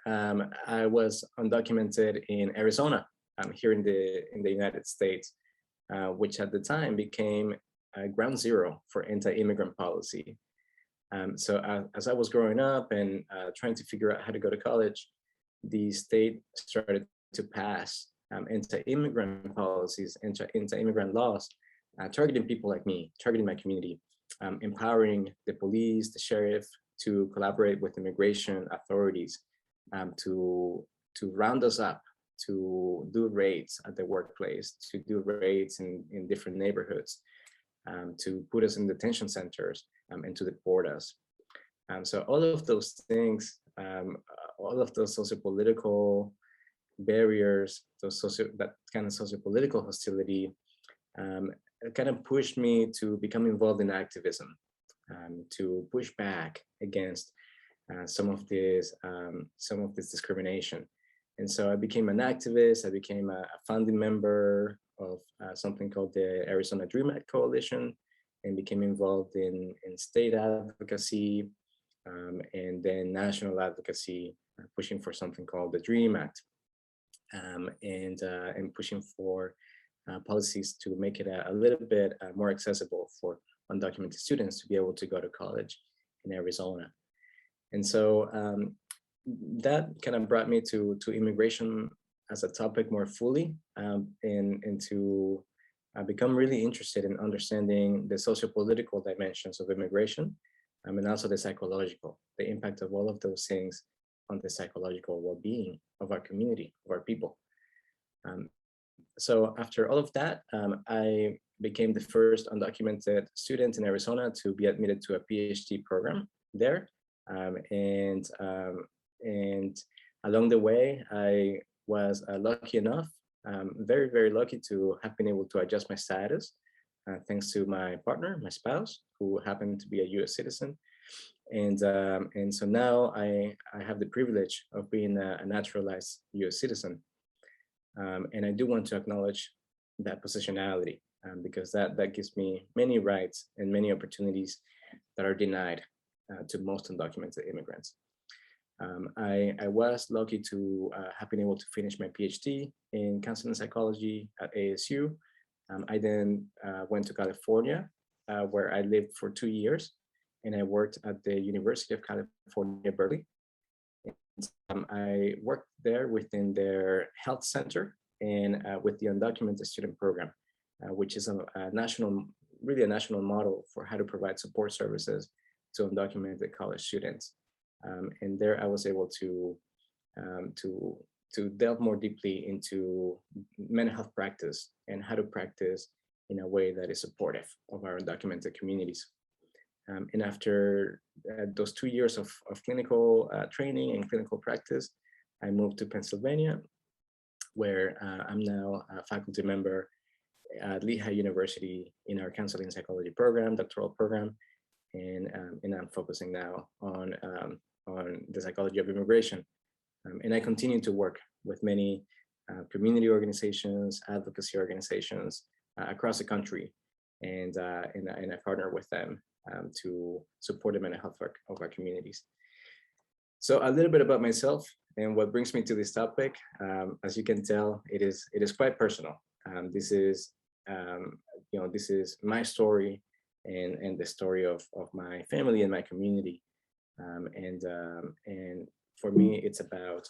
I was undocumented in Arizona, here in the United States, which at the time became ground zero for anti-immigrant policy. So as I was growing up and trying to figure out how to go to college, the state started to pass anti-immigrant policies, anti-immigrant laws, targeting people like me, targeting my community, empowering the police, the sheriff to collaborate with immigration authorities to round us up, to do raids at the workplace, to do raids in different neighborhoods, to put us in detention centers and to deport us. So all of those things, all of those sociopolitical barriers, that kind of sociopolitical hostility, kind of pushed me to become involved in activism, to push back against some of this discrimination. And so I became an activist. I became a founding member of something called the Arizona Dream Act Coalition, and became involved in state advocacy, and then national advocacy, pushing for something called the Dream Act, and pushing for policies to make it a little bit more accessible for undocumented students to be able to go to college in Arizona. And so that kind of brought me to immigration as a topic more fully, and to become really interested in understanding the sociopolitical dimensions of immigration, and also the psychological, the impact of all of those things on the psychological well-being of our community, of our people. So after all of that, I became the first undocumented student in Arizona to be admitted to a PhD program there. And along the way, I was lucky enough, very, very lucky to have been able to adjust my status, thanks to my partner, my spouse, who happened to be a US citizen. And so now I have the privilege of being a naturalized US citizen. And I do want to acknowledge that positionality, because that gives me many rights and many opportunities that are denied to most undocumented immigrants. I was lucky to have been able to finish my PhD in counseling psychology at ASU. I then went to California, where I lived for 2 years, and I worked at the University of California, Berkeley. I worked there within their health center and with the undocumented student program, which is a national model for how to provide support services to undocumented college students. And there I was able to delve more deeply into mental health practice and how to practice in a way that is supportive of our undocumented communities. And after those 2 years of clinical training and clinical practice, I moved to Pennsylvania, where I'm now a faculty member at Lehigh University in our counseling psychology program, doctoral program, and I'm focusing now on the psychology of immigration. And I continue to work with many community organizations, advocacy organizations across the country, and I partner with them to support the mental health of our communities. So a little bit about myself and what brings me to this topic. As you can tell, it is quite personal. This is my story and the story of my family and my community. And for me, it's about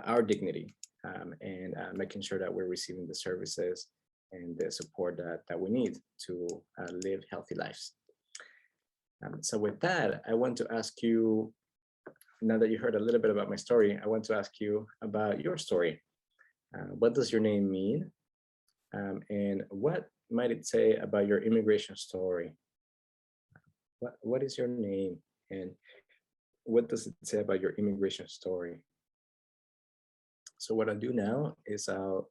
our dignity, and making sure that we're receiving the services and the support that we need to live healthy lives. So with that, I want to ask you, now that you heard a little bit about my story, I want to ask you about your story. What does your name mean? And what might it say about your immigration story? What is your name, and what does it say about your immigration story? So what I'll do now is I'll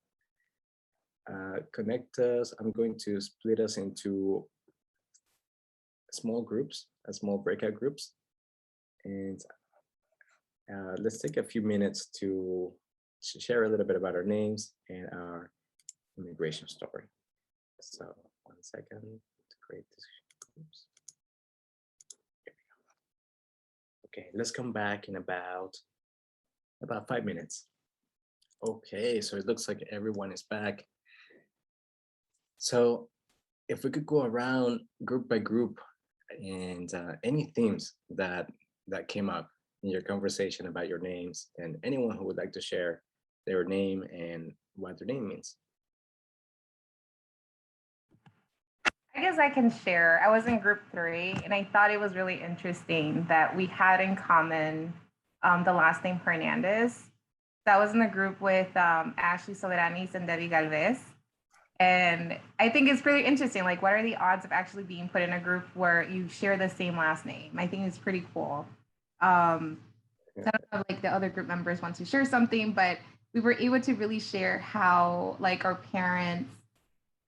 connect us. I'm going to split us into small groups, small breakout groups. And let's take a few minutes to share a little bit about our names and our immigration story. So 1 second to create these groups. Here we go. Okay, let's come back in about 5 minutes. Okay, so it looks like everyone is back. So if we could go around group by group and any themes that came up in your conversation about your names, and anyone who would like to share their name and what their name means. I guess I can share. I was in group 3, and I thought it was really interesting that we had in common the last name Hernandez. So I was in the group with Ashley Soberanis and Debbie Galvez. And I think it's pretty interesting. Like, what are the odds of actually being put in a group where you share the same last name? I think it's pretty cool. So I don't know if, like, the other group members want to share something, but we were able to really share how, like, our parents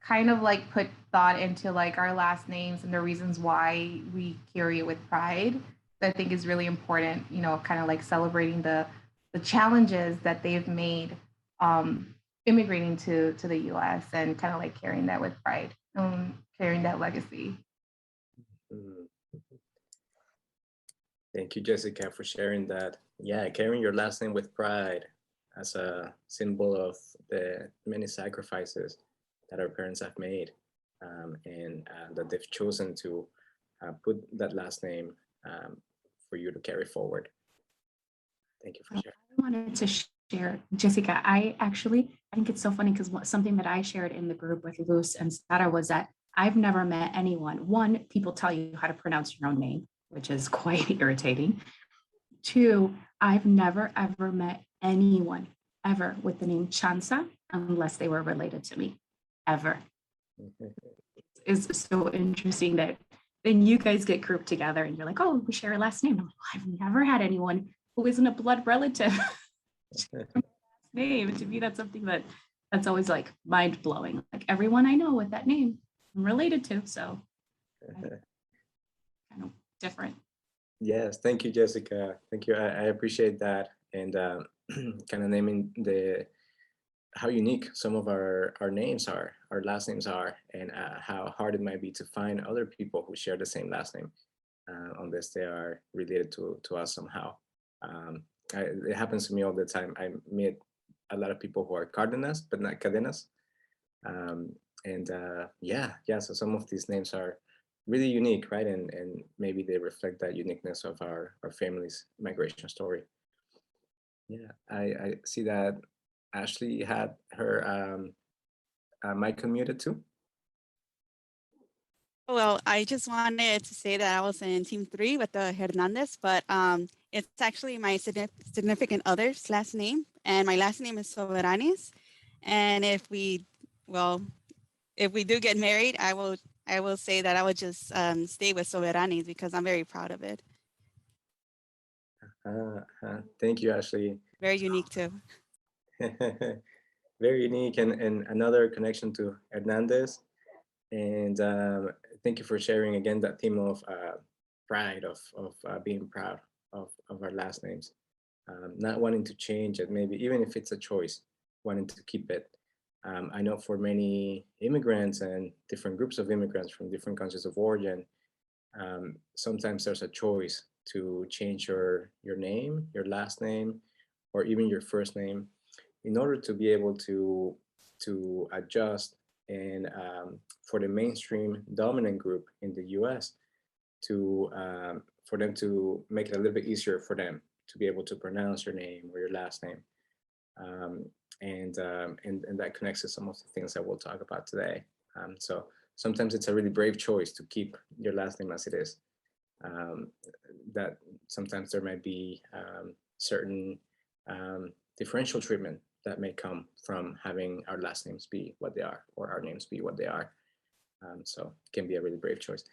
kind of like put thought into like our last names and the reasons why we carry it with pride. That I think is really important, you know, kind of like celebrating the challenges that they've made immigrating to the US and kind of like carrying that with pride, carrying that legacy. Thank you, Jessica, for sharing that. Yeah, carrying your last name with pride as a symbol of the many sacrifices that our parents have made, and that they've chosen to put that last name for you to carry forward. Thank you for sharing. I wanted to share, Jessica, I think it's so funny because something that I shared in the group with Luz and Sarah was that I've never met anyone. One, people tell you how to pronounce your own name, which is quite irritating. Two, I've never ever met anyone ever with the name Chansa unless they were related to me, ever. It's so interesting that then you guys get grouped together and you're like, oh, we share a last name. I'm like, I've never had anyone who isn't a blood relative name. To me, that's something that's always like mind blowing. Like everyone I know with that name, I'm related to. So kind of different. Yes, thank you, Jessica. Thank you. I appreciate that, and kind of naming how unique some of our names are, our last names are, and how hard it might be to find other people who share the same last name, unless they are related to us somehow. It happens to me all the time. I meet a lot of people who are Cardenas, but not Cadenas. So some of these names are really unique, right? And maybe they reflect that uniqueness of our family's migration story. Yeah, I see that Ashley had her mic unmuted too. Well, I just wanted to say that I was in team 3 with the Hernandez, but it's actually my significant other's last name, and my last name is Soberanis. And if we do get married, I will say that I would just stay with Soberanis because I'm very proud of it. Thank you, Ashley. Very unique too. Very unique, and another connection to Hernandez. And thank you for sharing again that theme of pride, of being proud of our last names, not wanting to change it, maybe even if it's a choice, wanting to keep it. I know for many immigrants and different groups of immigrants from different countries of origin, sometimes there's a choice to change your name, your last name, or even your first name, in order to be able to adjust and for the mainstream dominant group in the U.S. For them to make it a little bit easier for them to be able to pronounce your name or your last name, and that connects to some of the things that we'll talk about today. So sometimes it's a really brave choice to keep your last name as it is. That sometimes there might be certain differential treatment that may come from having our last names be what they are, or our names be what they are. So it can be a really brave choice.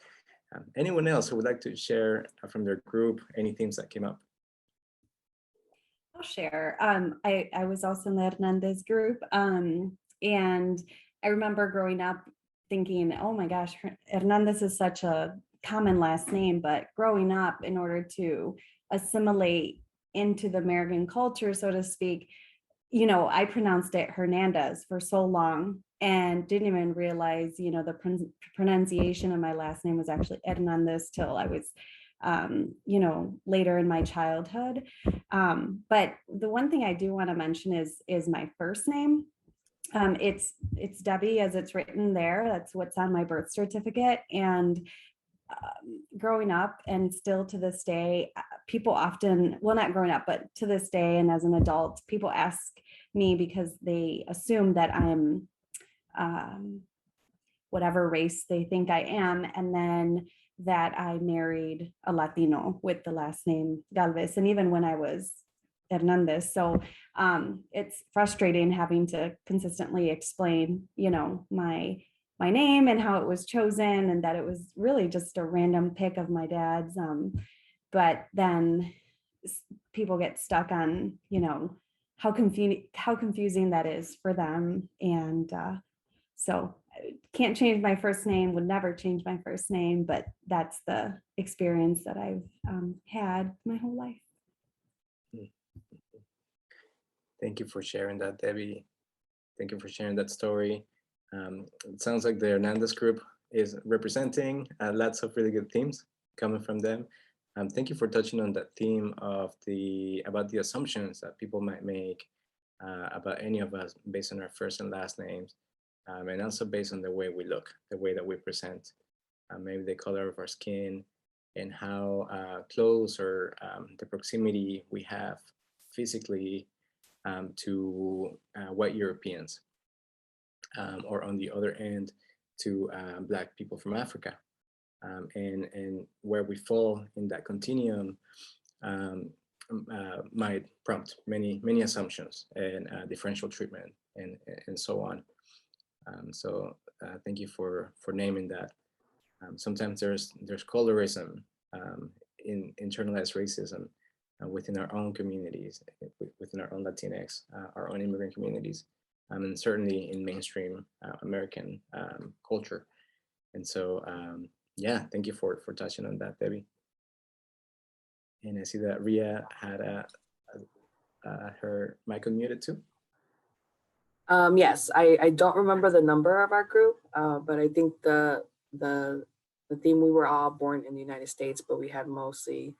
Anyone else who would like to share from their group any themes that came up? I'll share. I was also in the Hernandez group, and I remember growing up thinking, oh my gosh, Hernandez is such a common last name, but growing up, in order to assimilate into the American culture, so to speak, you know, I pronounced it Hernandez for so long and didn't even realize, you know, the pronunciation of my last name was actually Hernandez till I was you know, later in my childhood. But the one thing I do want to mention is my first name. It's Debbie as it's written there. That's what's on my birth certificate. And growing up and still to this day, people often, well, not growing up, but to this day and as an adult, people ask me because they assume that I'm whatever race they think I am, and then that I married a Latino with the last name Galvez, and even when I was Hernandez. So it's frustrating having to consistently explain, you know, my name and how it was chosen, and that it was really just a random pick of my dad's. But then people get stuck on, you know, how confusing that is for them. And so I can't change my first name, would never change my first name, but that's the experience that I've had my whole life. Thank you for sharing that, Debbie. Thank you for sharing that story. It sounds like the Hernandez group is representing lots of really good themes coming from them. Thank you for touching on that theme of about the assumptions that people might make about any of us based on our first and last names, and also based on the way we look, the way that we present, maybe the color of our skin, and how close or the proximity we have physically to white Europeans, or on the other end to Black people from Africa, and where we fall in that continuum might prompt many assumptions and differential treatment and so on. So thank you for naming that. Sometimes there's colorism, in internalized racism within our own communities, within our own Latinx, our own immigrant communities, and certainly in mainstream American culture. And so, yeah, thank you for touching on that, Debbie. And I see that Ria had her mic unmuted too. Yes, I don't remember the number of our group, but I think the theme, we were all born in the United States, but we had mostly,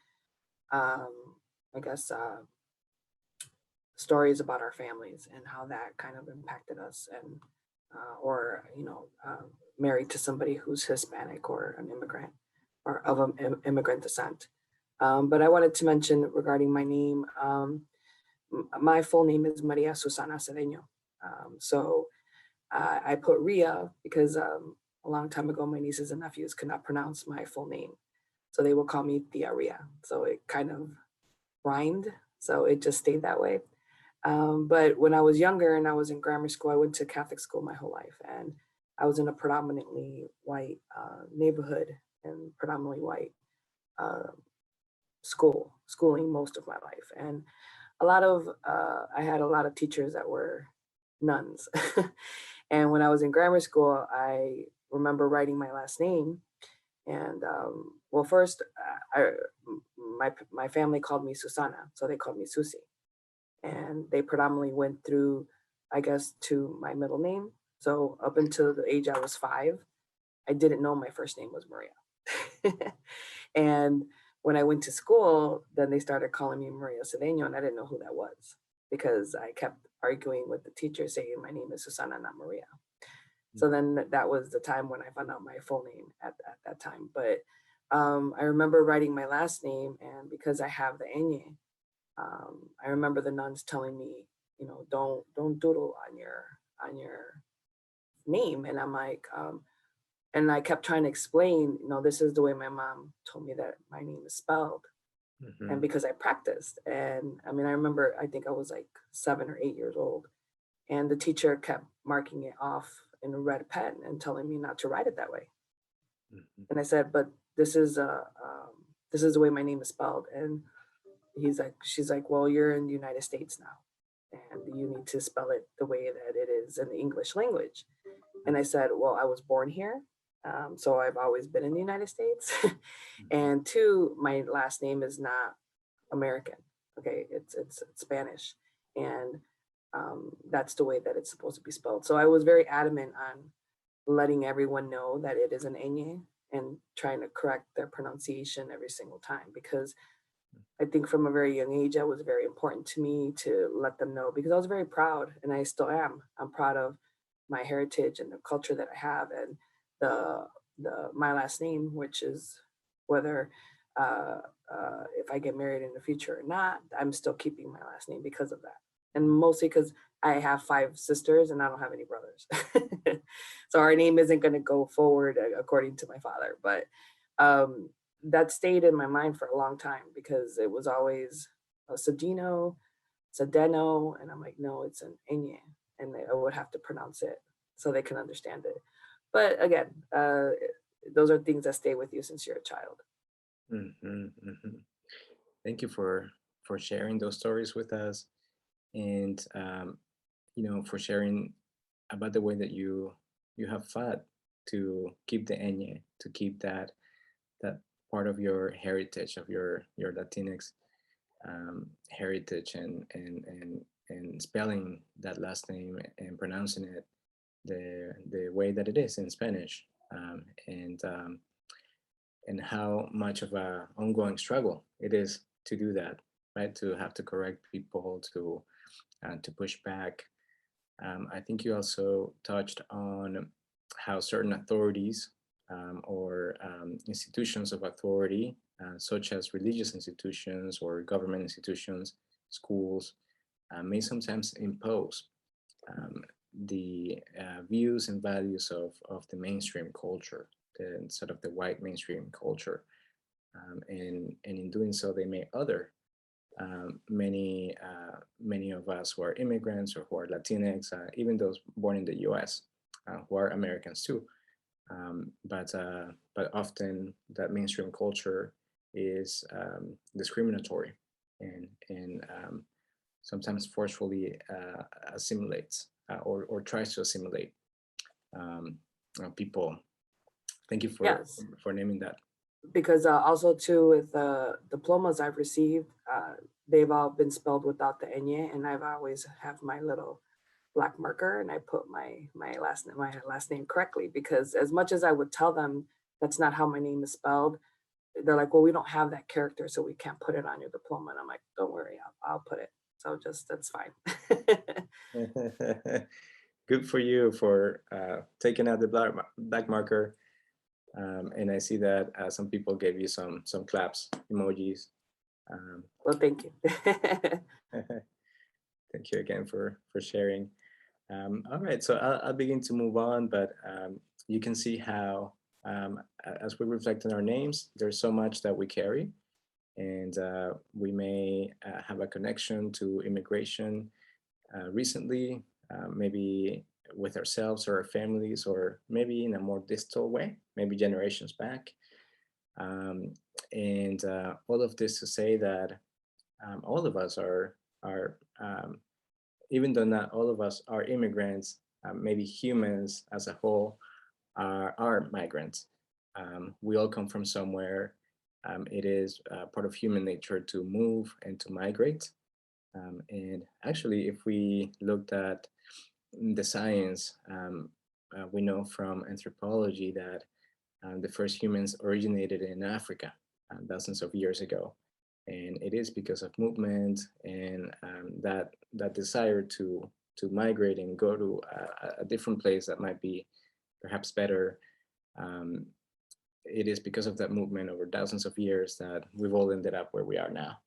I guess, stories about our families and how that kind of impacted us, and or, you know, married to somebody who's Hispanic or an immigrant or of an immigrant descent. But I wanted to mention regarding my name, my full name is Maria Susana Cedeño. So I put Ria because a long time ago, my nieces and nephews could not pronounce my full name. So they would call me Tia Ria. So it kind of rhymed. So it just stayed that way. But when I was younger and I was in grammar school, I went to Catholic school my whole life. And I was in a predominantly white neighborhood and predominantly white schooling most of my life. And I had a lot of teachers that were nuns. And when I was in grammar school, I remember writing my last name. And well, first, my family called me Susana, so they called me Susie. And they predominantly went through, I guess, to my middle name. So up until the age I was 5, I didn't know my first name was Maria. And when I went to school, then they started calling me Maria Cedeño, and I didn't know who that was because I kept arguing with the teacher saying my name is Susana, not Maria. So then that was the time when I found out my full name at that time. But I remember writing my last name, and because I have the ñ, I remember the nuns telling me, you know, don't doodle on your name. And I'm like, and I kept trying to explain, you know, this is the way my mom told me that my name is spelled. Mm-hmm. And because I practiced. And I mean, I remember, I think I was like 7 or 8 years old, and the teacher kept marking it off in a red pen and telling me not to write it that way. Mm-hmm. And I said, but this is the way my name is spelled. And she's like, well, you're in the United States now, and you need to spell it the way that it is in the English language. And I said, well, I was born here. So I've always been in the United States. And 2, my last name is not American. Okay, it's Spanish. And that's the way that it's supposed to be spelled. So I was very adamant on letting everyone know that it is an ñ, and trying to correct their pronunciation every single time, because I think from a very young age, it was very important to me to let them know, because I was very proud, and I still am. I'm proud of my heritage and the culture that I have, and my last name, which is whether if I get married in the future or not, I'm still keeping my last name because of that. And mostly because I have 5 sisters and I don't have any brothers. So our name isn't going to go forward according to my father. But that stayed in my mind for a long time, because it was always Cedeno, Cedeno. And I'm like, no, it's an Enye. And I would have to pronounce it so they can understand it. But again, those are things that stay with you since you're a child. Thank you for sharing those stories with us, and for sharing about the way that you have fought to keep the Enye, to keep that part of your heritage, of your Latinx heritage, and spelling that last name and pronouncing it the way that it is in Spanish, and how much of a ongoing struggle it is to do that, right? To have to correct people, to push back. I think you also touched on how certain authorities or institutions of authority, such as religious institutions or government institutions, schools, may sometimes impose the views and values of the mainstream culture, the sort of the white mainstream culture. And in doing so, they may other many of us who are immigrants or who are Latinx, even those born in the U.S., who are Americans too. But often that mainstream culture is discriminatory and sometimes forcefully assimilates or tries to assimilate people. Thank you for naming that. Because also too, with the diplomas I've received, they've all been spelled without the Enye, and I've always have my little black marker, and I put my last name correctly, because as much as I would tell them that's not how my name is spelled, they're like, well, we don't have that character, so we can't put it on your diploma. And I'm like, don't worry, I'll put it. So that's fine. Good for you for taking out the black marker. And I see that some people gave you some claps emojis. Well, thank you. Thank you again for sharing. All right, so I'll begin to move on, but you can see how as we reflect on our names, there's so much that we carry, and we may have a connection to immigration recently, maybe with ourselves or our families, or maybe in a more distal way, maybe generations back. And all of this to say that all of us are even though not all of us are immigrants, maybe humans as a whole are migrants. We all come from somewhere. It is part of human nature to move and to migrate. And actually, if we looked at the science, we know from anthropology that the first humans originated in Africa thousands of years ago. And it is because of movement and that desire to migrate and go to a different place that might be perhaps better. It is because of that movement over thousands of years that we've all ended up where we are now.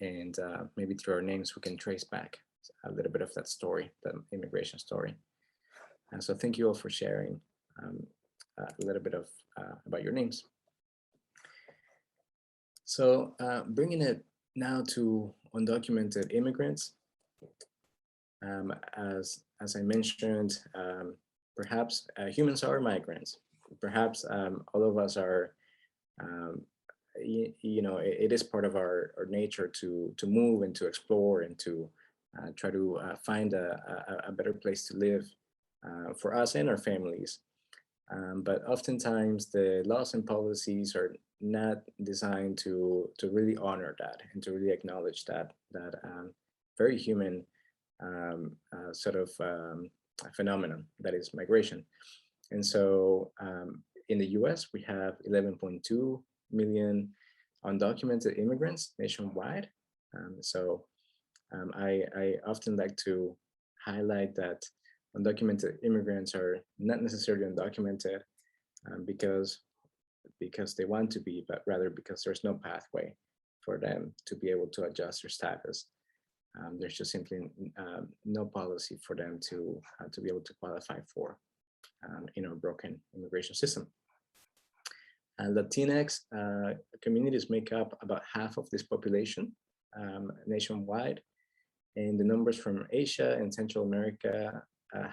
And maybe through our names, we can trace back a little bit of that story, that immigration story. And so thank you all for sharing a little bit of about your names. So bringing it now to undocumented immigrants, as I mentioned, perhaps humans are migrants. Perhaps all of us are, it is part of our nature to move and to explore and to try to find a better place to live for us and our families. But oftentimes the laws and policies are not designed to really honor that and to really acknowledge that very human sort of phenomenon that is migration. And so in the US, we have 11.2 million undocumented immigrants nationwide. I often like to highlight that undocumented immigrants are not necessarily undocumented because they want to be, but rather because there's no pathway for them to be able to adjust their status. There's just simply no policy for them to be able to qualify for in our broken immigration system. Latinx communities make up about half of this population nationwide, and the numbers from Asia and Central America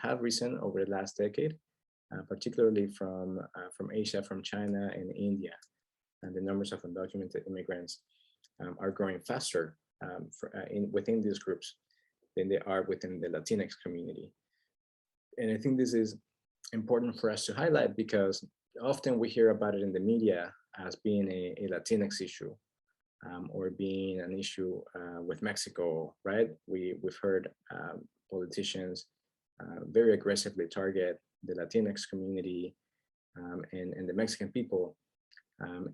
have risen over the last decade, particularly from Asia, from China and India. And the numbers of undocumented immigrants are growing faster within these groups than they are within the Latinx community. And I think this is important for us to highlight because often we hear about it in the media as being a Latinx issue or being an issue with Mexico, right? We've heard politicians very aggressively target the Latinx community and the Mexican people.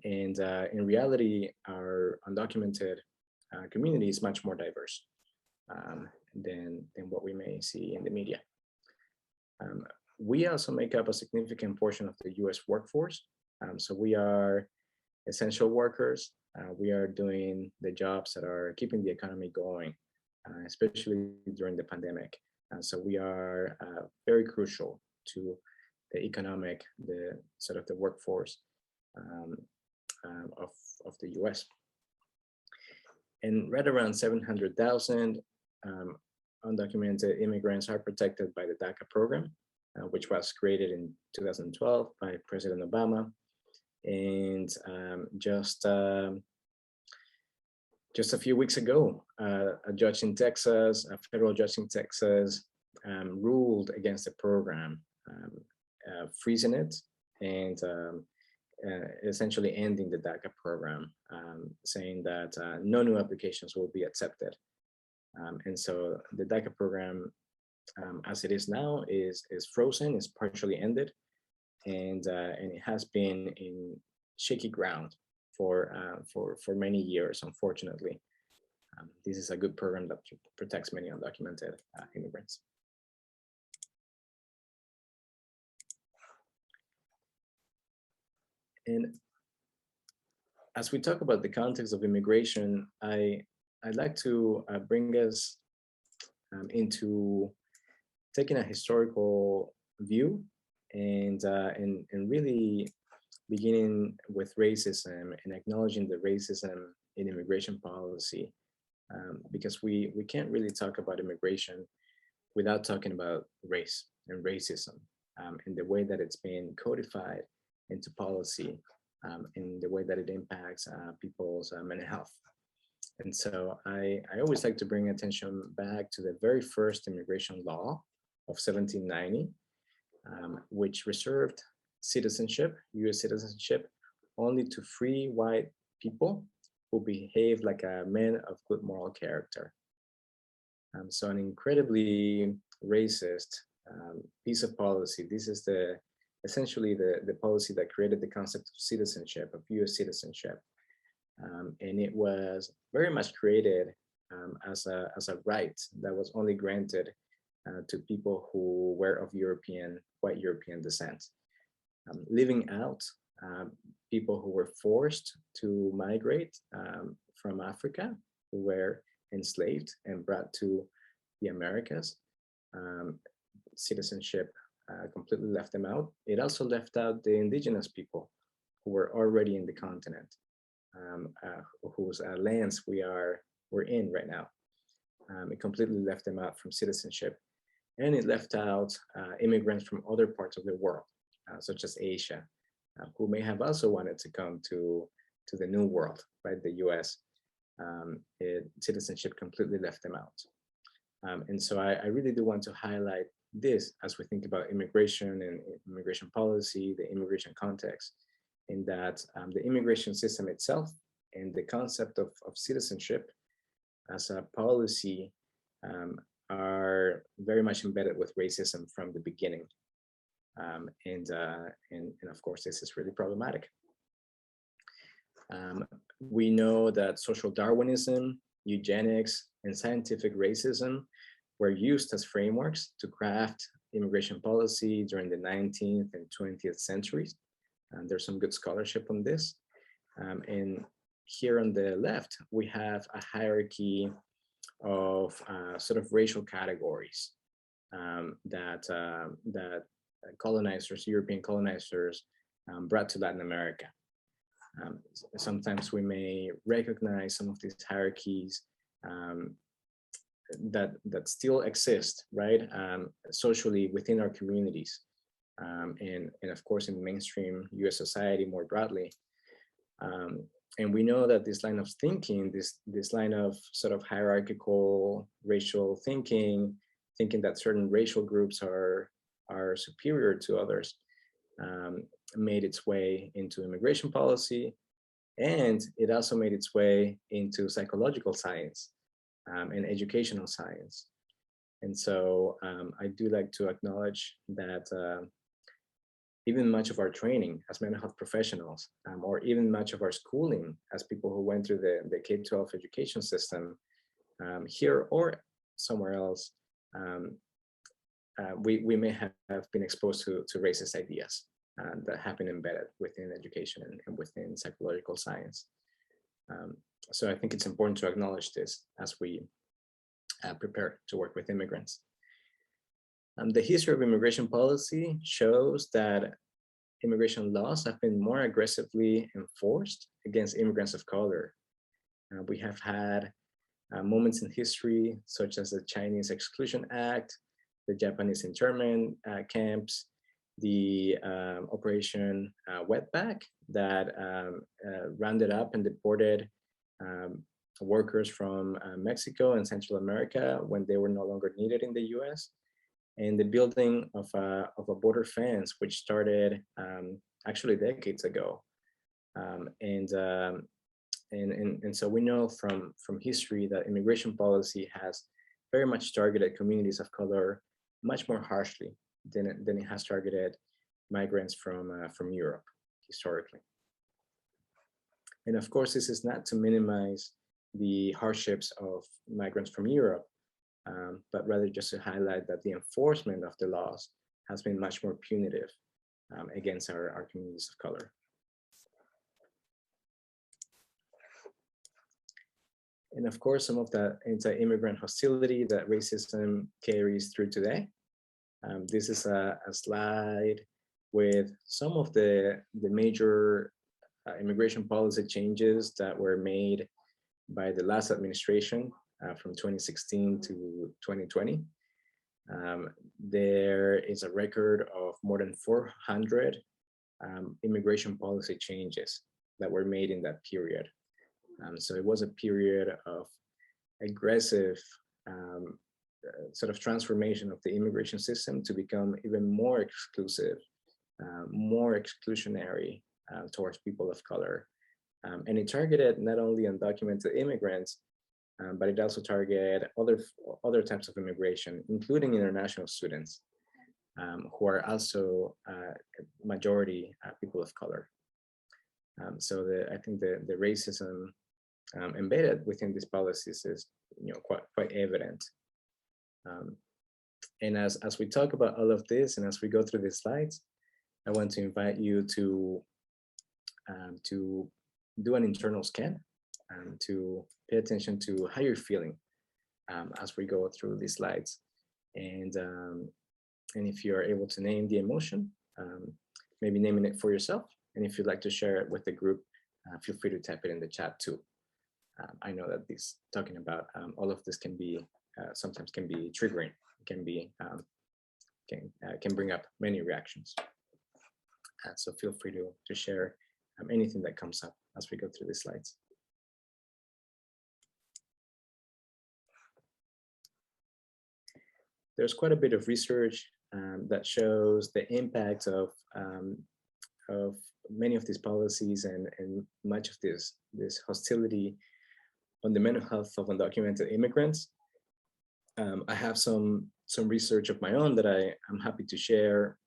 In reality, our undocumented community is much more diverse than what we may see in the media. We also make up a significant portion of the US workforce. So we are essential workers. We are doing the jobs that are keeping the economy going, especially during the pandemic. So we are very crucial to the economic, the workforce of the US. And right around 700,000 undocumented immigrants are protected by the DACA program, which was created in 2012 by President Obama. And just a few weeks ago, a federal judge in Texas, ruled against the program, freezing it and essentially ending the DACA program, saying that no new applications will be accepted. And so the DACA program, as it is now, is frozen, is partially ended, and it has been in shaky ground for many years, unfortunately. This is a good program that protects many undocumented immigrants. And as we talk about the context of immigration, I'd like to bring us into taking a historical view and really beginning with racism and acknowledging the racism in immigration policy, because we can't really talk about immigration without talking about race and racism and the way that it's been codified into policy, in the way that it impacts people's mental health. And so I always like to bring attention back to the very first immigration law of 1790, which reserved citizenship, US citizenship, only to free white people who behave like a men of good moral character. So an incredibly racist piece of policy. This is essentially the policy that created the concept of citizenship, of US citizenship. And it was very much created as a right that was only granted to people who were of white European descent, leaving out people who were forced to migrate from Africa, who were enslaved and brought to the Americas. Citizenship completely left them out. It also left out the indigenous people who were already in the continent, whose lands we're in right now. It completely left them out from citizenship, and it left out immigrants from other parts of the world, such as Asia, who may have also wanted to come to the new world, right, the US. Citizenship completely left them out. And so I really do want to highlight this as we think about immigration and immigration policy, the immigration context, in that the immigration system itself and the concept of citizenship as a policy are very much embedded with racism from the beginning. And of course, this is really problematic. We know that social Darwinism, eugenics, and scientific racism were used as frameworks to craft immigration policy during the 19th and 20th centuries. There's some good scholarship on this. And here on the left, we have a hierarchy of sort of racial categories that colonizers, European colonizers, brought to Latin America. Sometimes we may recognize some of these hierarchies that still exist, right, socially within our communities, and of course in mainstream U.S. society more broadly. And we know that this line of thinking, this line of sort of hierarchical racial thinking that certain racial groups are superior to others, made its way into immigration policy, and it also made its way into psychological science and educational science. And so I do like to acknowledge that even much of our training as mental health professionals, or even much of our schooling as people who went through the K-12 education system here or somewhere else, we may have been exposed to racist ideas that have been embedded within education and within psychological science. So I think it's important to acknowledge this as we prepare to work with immigrants. The history of immigration policy shows that immigration laws have been more aggressively enforced against immigrants of color. We have had moments in history, such as the Chinese Exclusion Act, the Japanese internment camps, the Operation Wetback that rounded up and deported workers from Mexico and Central America when they were no longer needed in the US, and the building of a border fence, which started actually decades ago. And so we know from history that immigration policy has very much targeted communities of color much more harshly than it has targeted migrants from Europe historically. And of course, this is not to minimize the hardships of migrants from Europe, but rather just to highlight that the enforcement of the laws has been much more punitive against our communities of color. And of course, some of the anti-immigrant hostility that racism carries through today. This is a slide with some of the major immigration policy changes that were made by the last administration from 2016 to 2020. There is a record of more than 400 immigration policy changes that were made in that period. So it was a period of aggressive sort of transformation of the immigration system to become even more exclusive, more exclusionary towards people of color. And it targeted not only undocumented immigrants, but it also targeted other types of immigration, including international students, who are also majority people of color. So I think the racism embedded within these policies is quite evident. And as we talk about all of this, and as we go through these slides, I want to invite you to do an internal scan, to pay attention to how you're feeling as we go through these slides. And if you're able to name the emotion, maybe naming it for yourself. And if you'd like to share it with the group, feel free to type it in the chat too. I know that talking about all of this can be sometimes can be triggering, can bring up many reactions. So feel free to share anything that comes up as we go through the slides. There's quite a bit of research that shows the impact of many of these policies and much of this hostility on the mental health of undocumented immigrants. I have some research of my own that I'm happy to share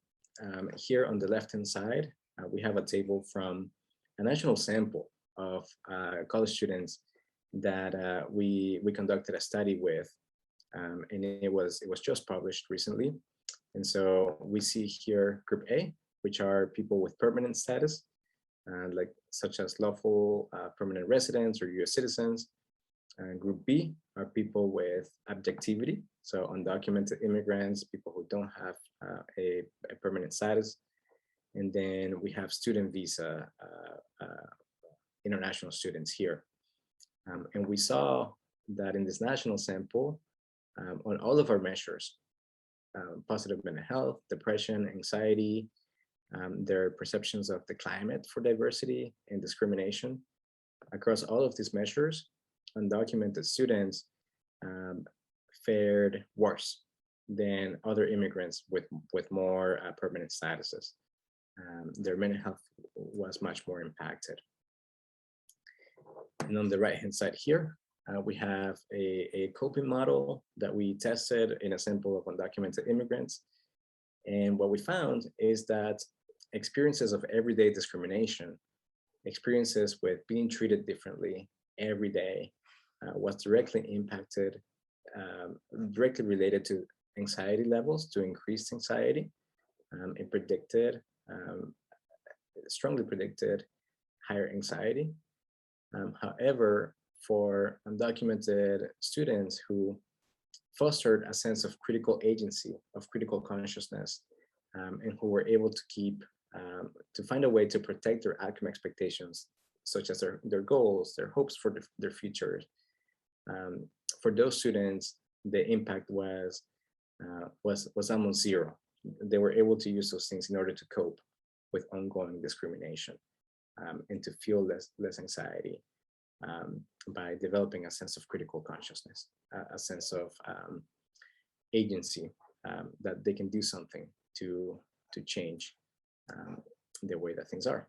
here on the left-hand side, we have a table from a national sample of college students that we conducted a study with, and it was just published recently. And so we see here Group A, which are people with permanent status, like such as lawful permanent residents or U.S. citizens. Group B are people with objectivity, so undocumented immigrants, people who don't have a permanent status. And then we have student visa international students here. And we saw that in this national sample, on all of our measures, positive mental health, depression, anxiety, their perceptions of the climate for diversity and discrimination, across all of these measures, undocumented students fared worse than other immigrants with more permanent statuses. Their mental health was much more impacted. And on the right-hand side here, we have a coping model that we tested in a sample of undocumented immigrants. And what we found is that experiences of everyday discrimination, experiences with being treated differently every day, was directly impacted, directly related to anxiety levels, to increased anxiety. It predicted, strongly predicted higher anxiety. However, for undocumented students who fostered a sense of critical agency, of critical consciousness, and who were able to keep, to find a way to protect their outcome expectations, such as their goals, their hopes for their future. For those students, the impact was almost zero. They were able to use those things in order to cope with ongoing discrimination, and to feel less anxiety, by developing a sense of critical consciousness, a sense of agency, that they can do something to change the way that things are.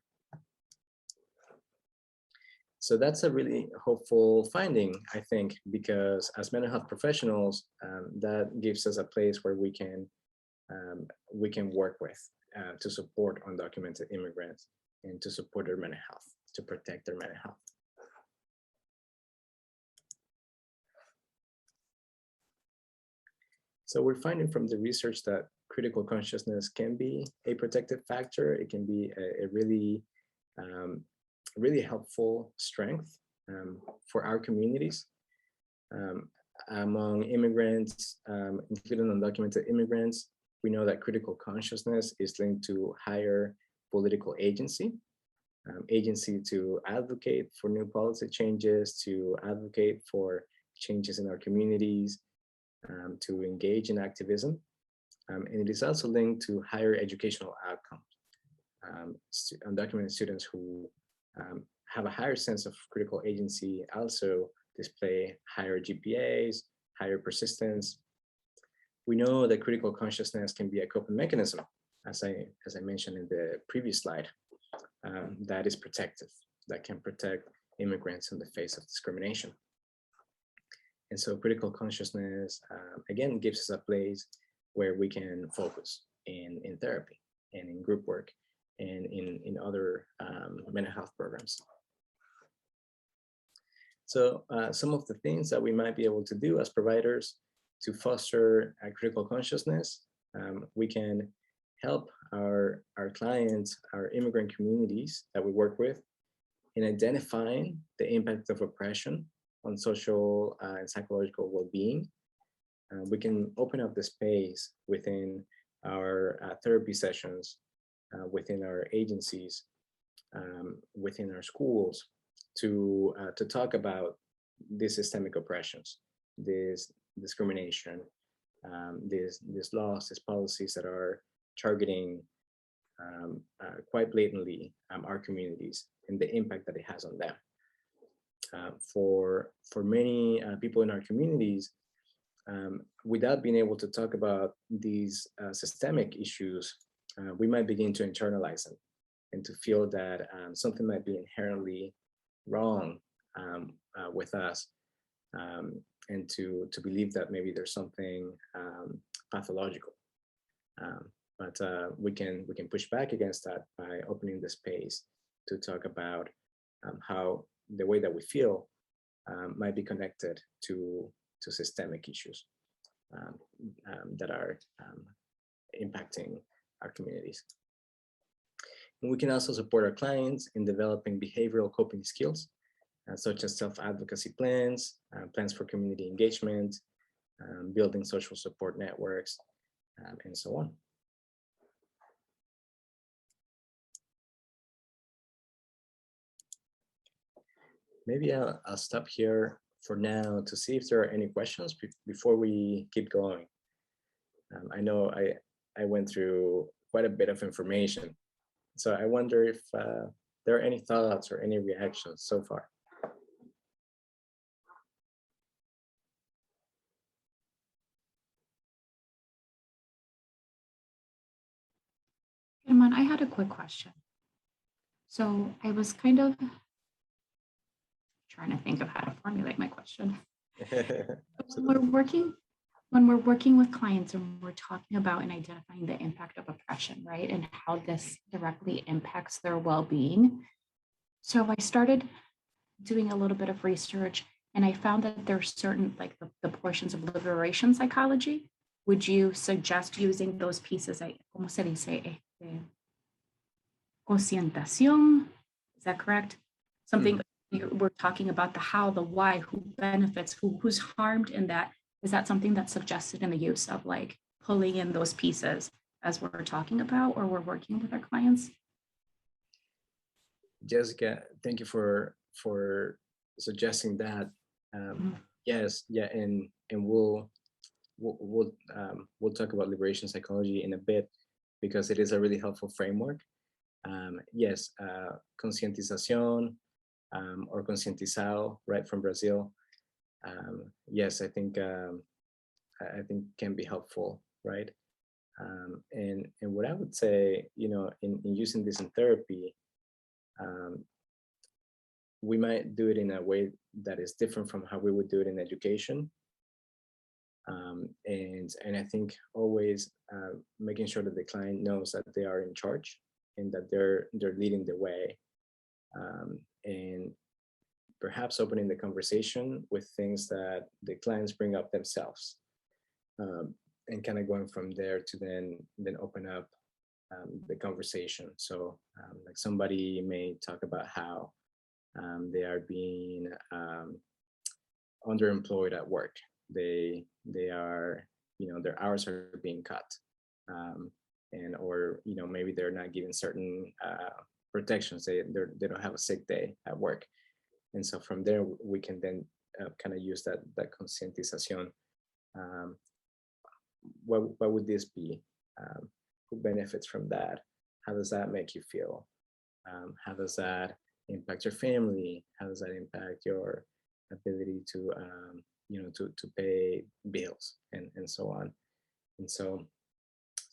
So that's a really hopeful finding, I think, because as mental health professionals, that gives us a place where we can work with to support undocumented immigrants and to support their mental health, to protect their mental health. So we're finding from the research that critical consciousness can be a protective factor. It can be a really, really helpful strength for our communities. Among immigrants, including undocumented immigrants, we know that critical consciousness is linked to higher political agency, agency to advocate for new policy changes, to advocate for changes in our communities, to engage in activism. And it is also linked to higher educational outcomes. Undocumented students who have a higher sense of critical agency also display higher GPAs, higher persistence. We know that critical consciousness can be a coping mechanism, as I mentioned in the previous slide, that is protective, that can protect immigrants in the face of discrimination. And so critical consciousness, again, gives us a place where we can focus in therapy and in group work and in other mental health programs. So some of the things that we might be able to do as providers to foster a critical consciousness, we can help our clients, our immigrant communities that we work with, in identifying the impact of oppression on social and psychological well-being. We can open up the space within our therapy sessions, within our agencies, within our schools, to talk about these systemic oppressions, this discrimination, these laws, these policies that are targeting quite blatantly our communities and the impact that it has on them. For many people in our communities, without being able to talk about these systemic issues, we might begin to internalize them and to feel that something might be inherently wrong with us, and to believe that maybe there's something pathological but we can push back against that by opening the space to talk about how the way that we feel might be connected to systemic issues that are impacting our communities. And we can also support our clients in developing behavioral coping skills, such as self-advocacy plans, plans for community engagement, building social support networks, and so on. Maybe I'll stop here for now to see if there are any questions before we keep going. I know I went through quite a bit of information, so I wonder if there are any thoughts or any reactions so far. Iman, I had a quick question. So I was kind of trying to think of how to formulate my question. When we're working with clients and we're talking about and identifying the impact of oppression, right? And how this directly impacts their well-being. So I started doing a little bit of research and I found that there's certain, like the portions of liberation psychology. Would you suggest using those pieces? ¿Cómo se dice? Conscientación, is that correct? Something we're talking about the how, the why, who benefits, who's harmed in that. Is that something that's suggested in the use of like pulling in those pieces as we're talking about or we're working with our clients? Jessica, thank you for suggesting that. Yes, yeah, and we'll talk about liberation psychology in a bit because it is a really helpful framework. Yes, concientización or concientizado, right, from Brazil. Yes, I think can be helpful, right? And what I would say, you know, in using this in therapy, we might do it in a way that is different from how we would do it in education. And I think always making sure that the client knows that they are in charge and that they're leading the way, and perhaps opening the conversation with things that the clients bring up themselves, and kind of going from there to then open up the conversation. So like somebody may talk about how they are being underemployed at work. They are, you know, their hours are being cut, and or, you know, maybe they're not given certain protections. They don't have a sick day at work. And so from there, we can then kind of use that concientización. What would this be? Who benefits from that? How does that make you feel? How does that impact your family? How does that impact your ability to, you know, to pay bills and so on? And so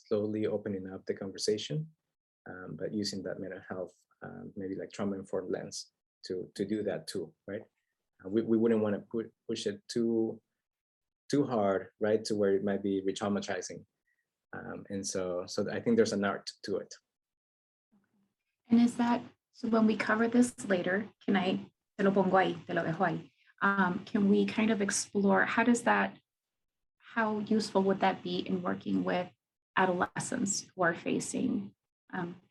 slowly opening up the conversation, but using that mental health, maybe like trauma-informed lens to do that too, right? We wouldn't want to push it too hard, right, to where it might be re-traumatizing. And so I think there's an art to it. And is that, so when we cover this later, can I, te lo pongo ahí, te lo dejo ahí. Can we kind of explore, how useful would that be in working with adolescents who are facing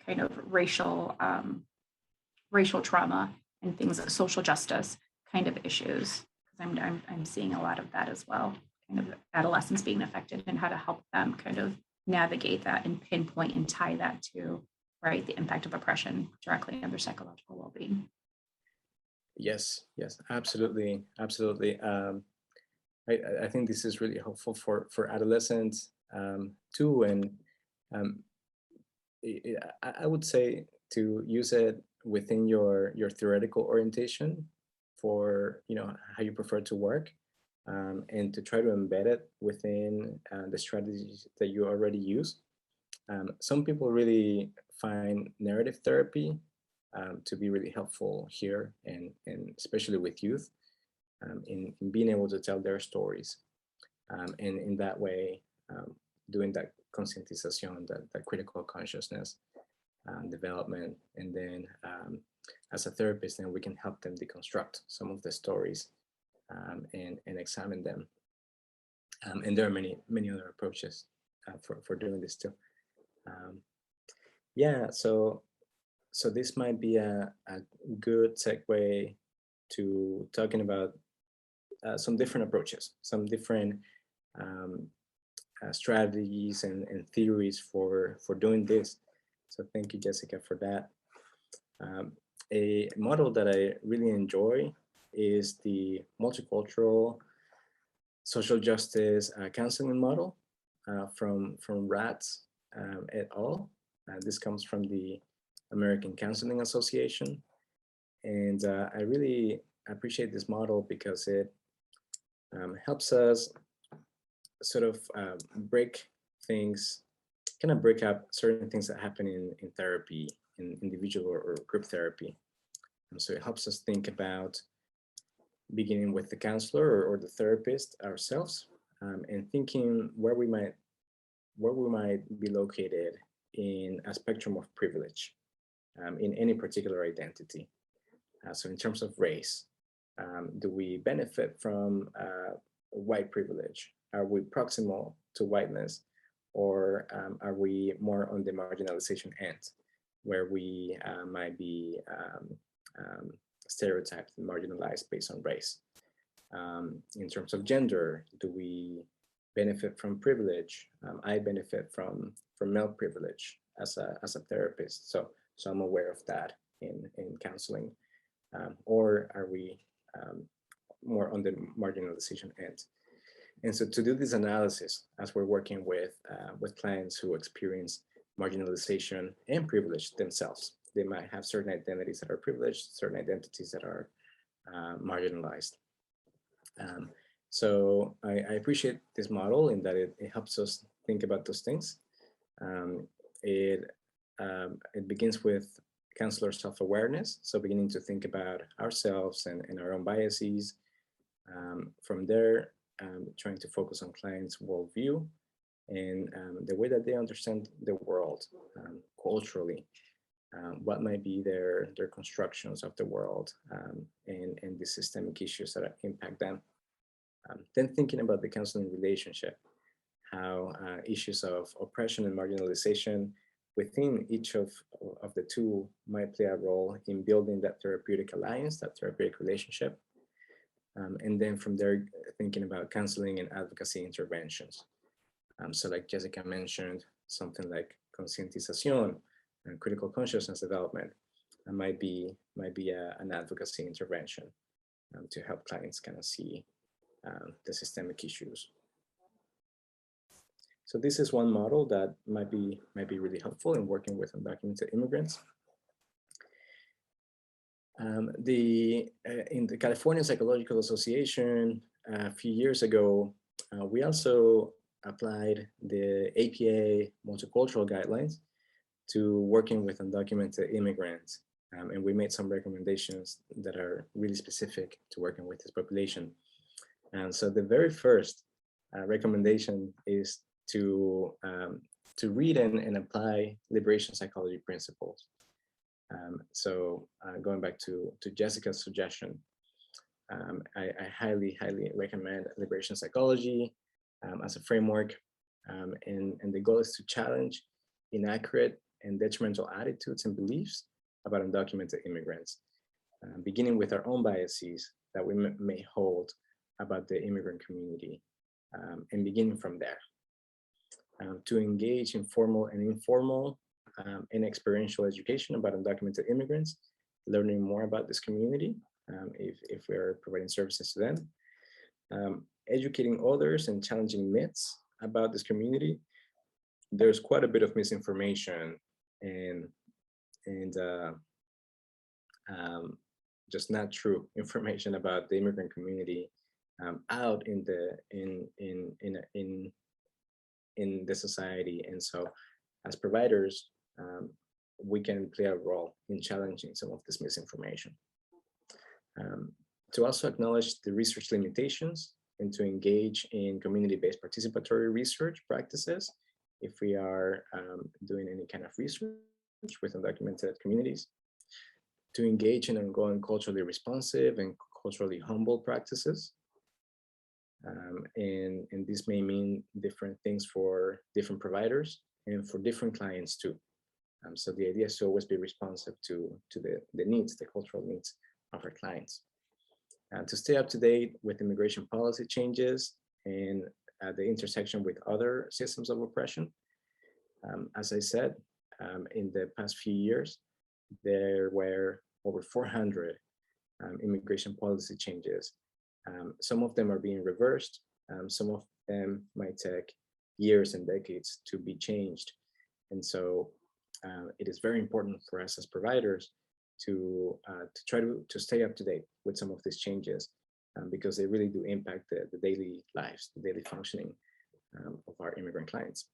kind of racial trauma and things, social justice kind of issues? Because I'm seeing a lot of that as well, kind of adolescents being affected and how to help them kind of navigate that and pinpoint and tie that to, right, the impact of oppression directly on their psychological well-being. Yes, absolutely. I think this is really helpful for adolescents too, and I would say to use it within your theoretical orientation for, you know, how you prefer to work, and to try to embed it within the strategies that you already use. Some people really find narrative therapy to be really helpful here, and especially with youth, in being able to tell their stories, and in that way doing that conscientization, that critical consciousness development. And then as a therapist, then we can help them deconstruct some of the stories and examine them. And there are many other approaches for doing this too. Yeah, so this might be a good segue to talking about some different approaches, some different strategies and theories for doing this. So thank you, Jessica, for that. A model that I really enjoy is the multicultural social justice counseling model from Ratz et al. This comes from the American Counseling Association. And I really appreciate this model because it helps us sort of break things, kind of break up certain things that happen in therapy, in individual or group therapy. And so it helps us think about beginning with the counselor or the therapist ourselves, and thinking where we might be located in a spectrum of privilege in any particular identity. So in terms of race, do we benefit from white privilege? Are we proximal to whiteness, or are we more on the marginalization end, where we might be stereotyped and marginalized based on race? In terms of gender, do we benefit from privilege? I benefit from male privilege as a therapist, so I'm aware of that in counseling. Or are we more on the marginalization end? And so to do this analysis, as we're working with clients who experience marginalization and privilege themselves, they might have certain identities that are privileged, certain identities that are marginalized. So I appreciate this model in that it helps us think about those things. It begins with counselor self-awareness, so beginning to think about ourselves and our own biases. From there, trying to focus on clients' worldview and the way that they understand the world culturally. What might be their constructions of the world and the systemic issues that impact them. Then thinking about the counseling relationship, how issues of oppression and marginalization within each of the two might play a role in building that therapeutic alliance, that therapeutic relationship. And then from there, thinking about counseling and advocacy interventions. So like Jessica mentioned, something like conscientization and critical consciousness development might be an advocacy intervention to help clients kind of see the systemic issues. So this is one model that might be really helpful in working with undocumented immigrants. In the California Psychological Association a few years ago, we also applied the APA multicultural guidelines to working with undocumented immigrants. And we made some recommendations that are really specific to working with this population. And so the very first recommendation is to read and apply liberation psychology principles. So going back to Jessica's suggestion, I highly recommend liberation psychology as a framework. And the goal is to challenge inaccurate and detrimental attitudes and beliefs about undocumented immigrants, beginning with our own biases that we may hold about the immigrant community, and beginning from there. To engage in formal and informal and experiential education about undocumented immigrants, learning more about this community, if we're providing services to them, educating others and challenging myths about this community. There's quite a bit of misinformation and just not true information about the immigrant community out in the society. And so as providers, we can play a role in challenging some of this misinformation. To also acknowledge the research limitations and to engage in community-based participatory research practices if we are doing any kind of research with undocumented communities, to engage in ongoing culturally responsive and culturally humble practices. And this may mean different things for different providers and for different clients too. So the idea is to always be responsive to the needs, the cultural needs of our clients. To stay up to date with immigration policy changes and the intersection with other systems of oppression. As I said, in the past few years, there were over 400 immigration policy changes. Some of them are being reversed. Some of them might take years and decades to be changed. And so it is very important for us as providers to try to stay up to date with some of these changes because they really do impact the daily lives, the daily functioning of our immigrant clients.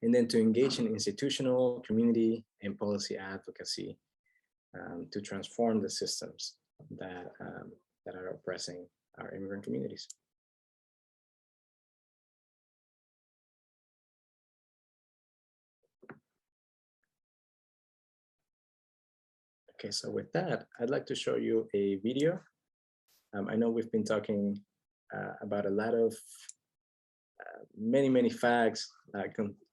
And then to engage in institutional, community, and policy advocacy to transform the systems that are oppressing our immigrant communities. Okay, so with that, I'd like to show you a video. I know we've been talking about a lot of many facts,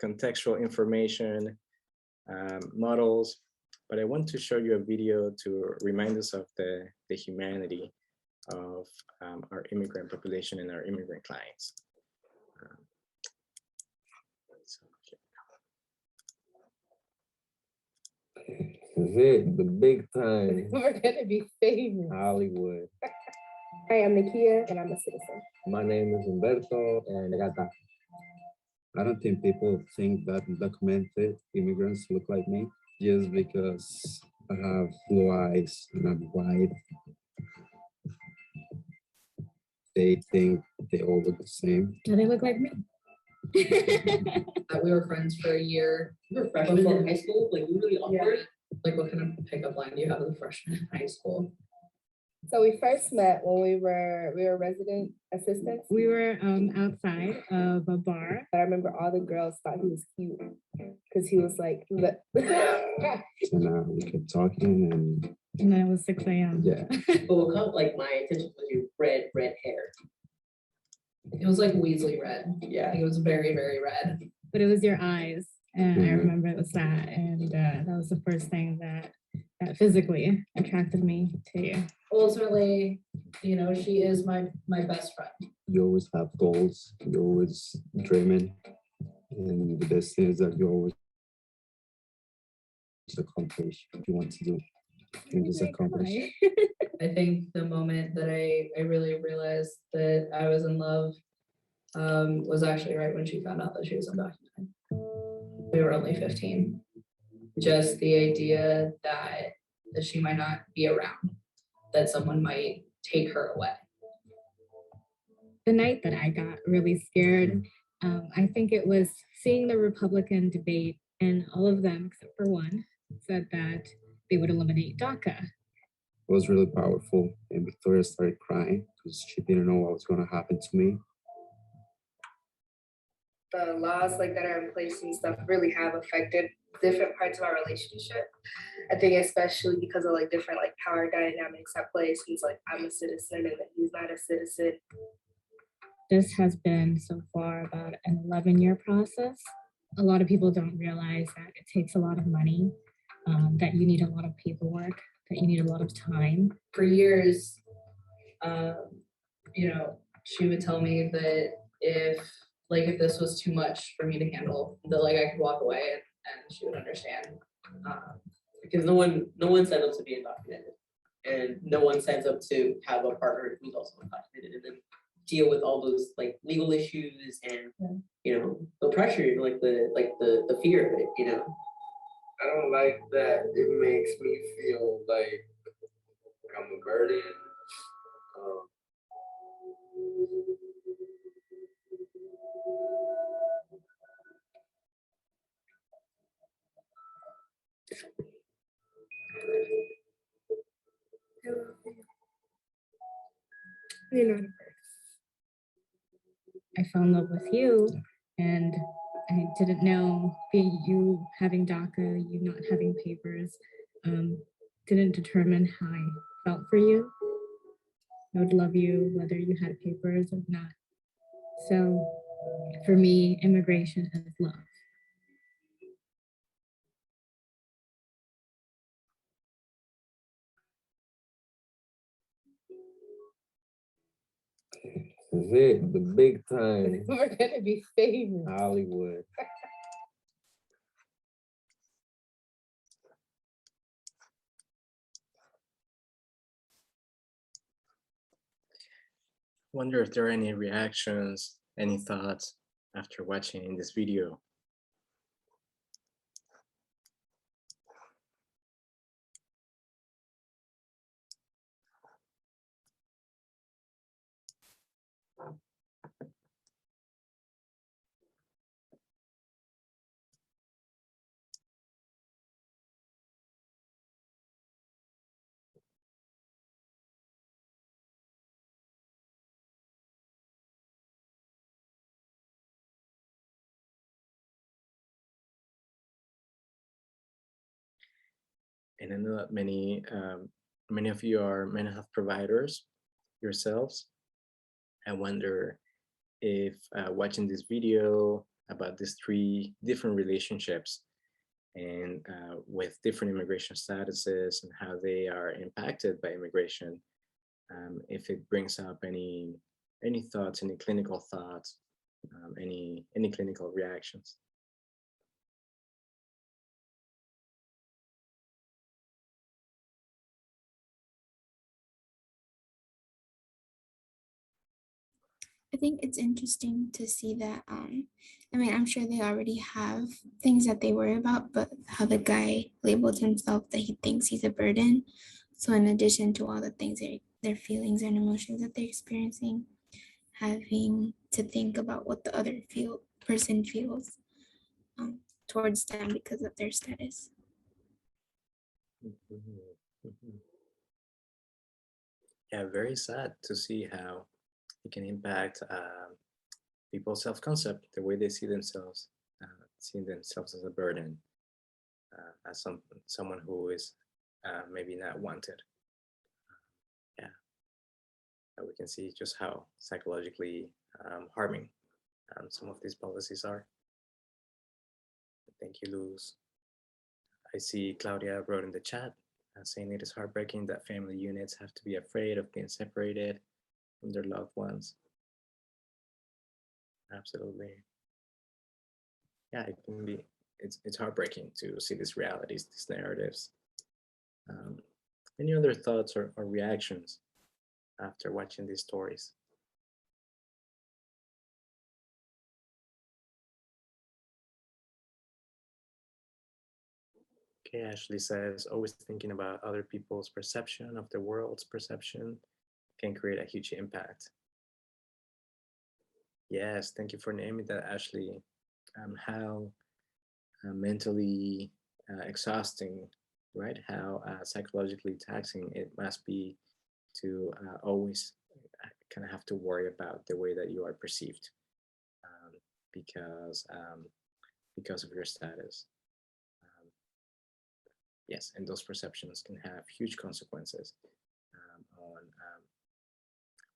contextual information, models, but I want to show you a video to remind us of the humanity of our immigrant population and our immigrant clients. This is it, the big time. We're gonna be famous. Hollywood. Hi, I'm Nakia, and I'm a citizen. My name is Humberto, and I got DACA. I don't think people think that undocumented immigrants look like me just because I have blue eyes and I'm white. They think they all look the same. Do they look like me? We were friends for a year. We were freshmen in high school, like really awkward. Yeah. Like what kind of pickup line do you have as a freshman in high school? So we first met when we were resident assistants. We were outside of a bar. I remember all the girls thought he was cute because he was like, and we kept talking and then it was 6 a.m. Yeah. But what caught like my attention was your red hair. It was like Weasley red. Yeah, it was very red. But it was your eyes. And I remember it was that. And that was the first thing that physically attracted me to you. Ultimately, you know, she is my best friend. You always have goals. You're always dreaming. And the best thing is that you always accomplish what you want to do. And just accomplish. I think the moment that I really realized that I was in love was actually right when she found out that she was undocumented. We were only 15. Just the idea that she might not be around, that someone might take her away. The night that I got really scared, I think it was seeing the Republican debate, and all of them, except for one, said that they would eliminate DACA. It was really powerful, and Victoria started crying because she didn't know what was going to happen to me. The laws like that are in place and stuff really have affected different parts of our relationship. I think especially because of like different like power dynamics at play. He's like, I'm a citizen and that he's not a citizen. This has been so far about an 11-year process. A lot of people don't realize that it takes a lot of money, that you need a lot of paperwork, that you need a lot of time. For years, you know, she would tell me that if this was too much for me to handle, that like I could walk away and she would understand. Because no one signs up to be undocumented, and no one signs up to have a partner who's also undocumented, and then deal with all those like legal issues and you know the pressure, like the fear of it. You know, I don't like that. It makes me feel like I'm a burden. You're not a person. I fell in love with you, and I didn't know being you having DACA, you not having papers, didn't determine how I felt for you. I would love you whether you had papers or not. So for me, immigration is love. This is it, the big time. We're gonna be famous. Hollywood. Wonder if there are any reactions, any thoughts after watching this video. And I know that many of you are mental health providers yourselves. I wonder if watching this video about these 3 different relationships and with different immigration statuses and how they are impacted by immigration, if it brings up any thoughts, any clinical thoughts, any clinical reactions. I think it's interesting to see that, I mean, I'm sure they already have things that they worry about, but how the guy labeled himself that he thinks he's a burden. So in addition to all the things, their feelings and emotions that they're experiencing, having to think about what the other person feels towards them because of their status. Yeah, very sad to see how it can impact people's self-concept, the way they see themselves, seeing themselves as a burden, as someone who is maybe not wanted. Yeah, we can see just how psychologically harming some of these policies are. Thank you, Luz. I see Claudia wrote in the chat saying it is heartbreaking that family units have to be afraid of being separated from their loved ones. Absolutely. Yeah, it can be. It's heartbreaking to see these realities, these narratives. Any other thoughts or reactions after watching these stories? Okay, Ashley says, always thinking about other people's perception of the world's perception can create a huge impact. Yes, thank you for naming that, Ashley. How mentally exhausting, right? How psychologically taxing it must be to always kind of have to worry about the way that you are perceived because of your status. Yes, and those perceptions can have huge consequences on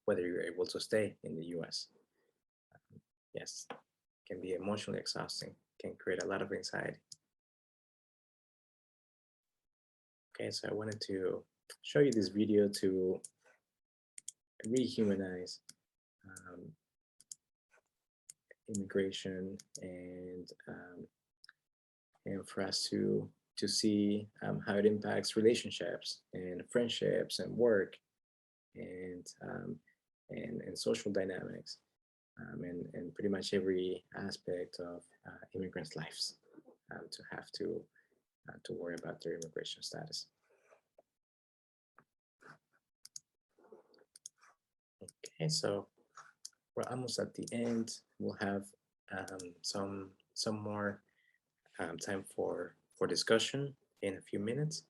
whether you're able to stay in the US. Yes, can be emotionally exhausting, can create a lot of anxiety. Okay, so I wanted to show you this video to rehumanize immigration and for us to see how it impacts relationships and friendships and work and social dynamics and pretty much every aspect of immigrants' lives to have to worry about their immigration status. Okay, so we're almost at the end. We'll have some more time for discussion in a few minutes.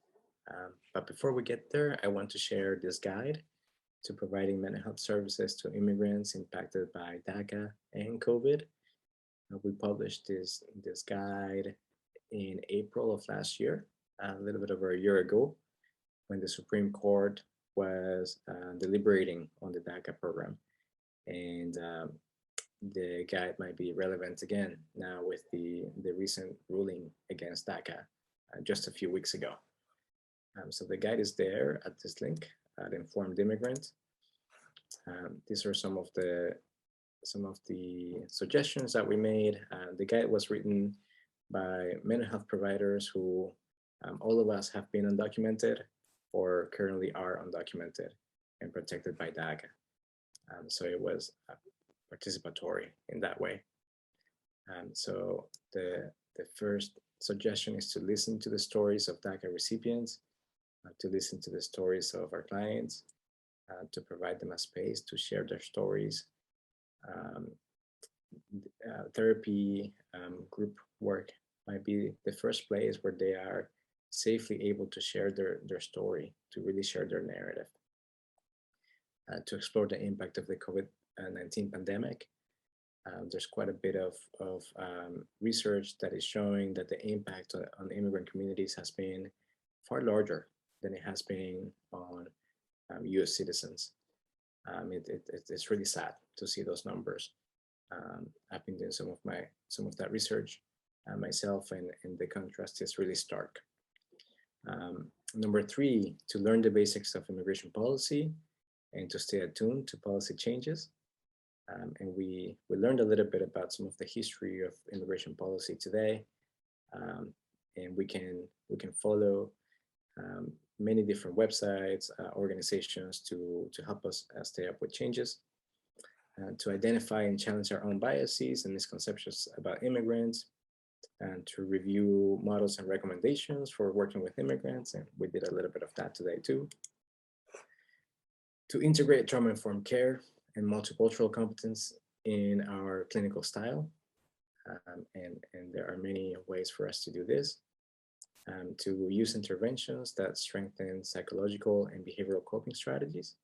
But before we get there, I want to share this guide to providing mental health services to immigrants impacted by DACA and COVID. We published this guide in April of last year, a little bit over a year ago, when the Supreme Court was deliberating on the DACA program. And the guide might be relevant again now with the recent ruling against DACA just a few weeks ago. So the guide is there at this link at Informed Immigrant. These are some of the suggestions that we made. The guide was written by mental health providers who all of us have been undocumented or currently are undocumented and protected by DACA. So it was participatory in that way. So the first suggestion is to listen to the stories of DACA recipients, to listen to the stories of our clients, to provide them a space to share their stories. Therapy, group work might be the first place where they are safely able to share their story, to really share their narrative, to explore the impact of the COVID-19 pandemic. There's quite a bit of research that is showing that the impact on immigrant communities has been far larger than it has been on US citizens. It's really sad to see those numbers. I've been doing some of that research myself, and the contrast is really stark. Number 3, to learn the basics of immigration policy and to stay attuned to policy changes. And we learned a little bit about some of the history of immigration policy today, and we can follow many different websites, organizations to help us stay up with changes, to identify and challenge our own biases and misconceptions about immigrants, and to review models and recommendations for working with immigrants, and we did a little bit of that today too. To integrate trauma-informed care and multicultural competence in our clinical style, and there are many ways for us to do this. To use interventions that strengthen psychological and behavioral coping strategies,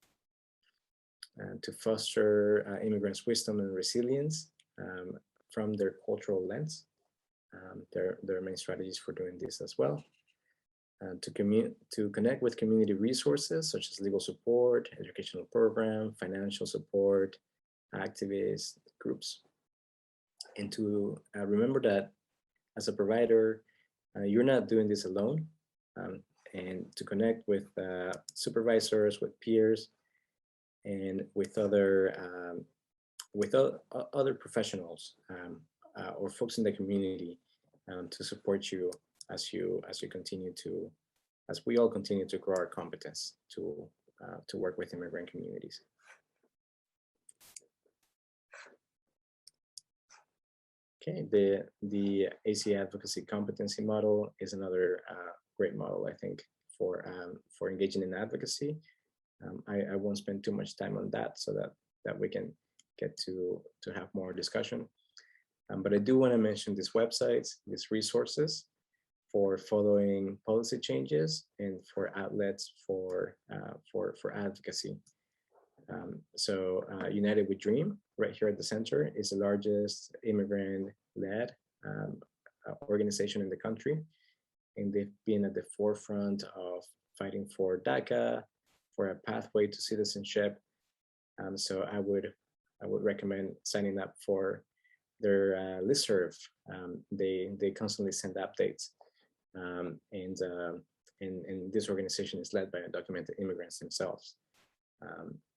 to foster immigrants' wisdom and resilience from their cultural lens. There are many strategies for doing this as well. To connect with community resources such as legal support, educational program, financial support, activist groups. And to remember that as a provider, you're not doing this alone, and to connect with supervisors, with peers, and with other professionals or folks in the community to support you as we all continue to grow our competence to work with immigrant communities. Okay, the ACA advocacy competency model is another great model, I think, for engaging in advocacy. I won't spend too much time on that so that we can get to have more discussion. But I do want to mention these websites, these resources for following policy changes and for outlets for advocacy. So United We Dream, right here at the center, is the largest immigrant-led organization in the country. And they've been at the forefront of fighting for DACA, for a pathway to citizenship. So I would recommend signing up for their listserv. They constantly send updates. And this organization is led by undocumented immigrants themselves.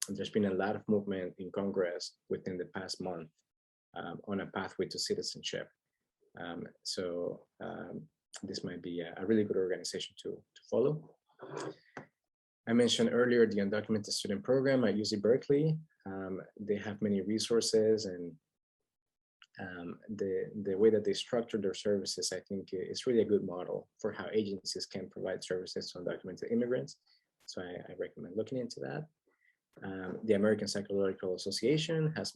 There's been a lot of movement in Congress within the past month on a pathway to citizenship. So this might be a really good organization to follow. I mentioned earlier the undocumented student program at UC Berkeley. They have many resources, and the way that they structure their services, I think, is really a good model for how agencies can provide services to undocumented immigrants. So I recommend looking into that. The American Psychological Association has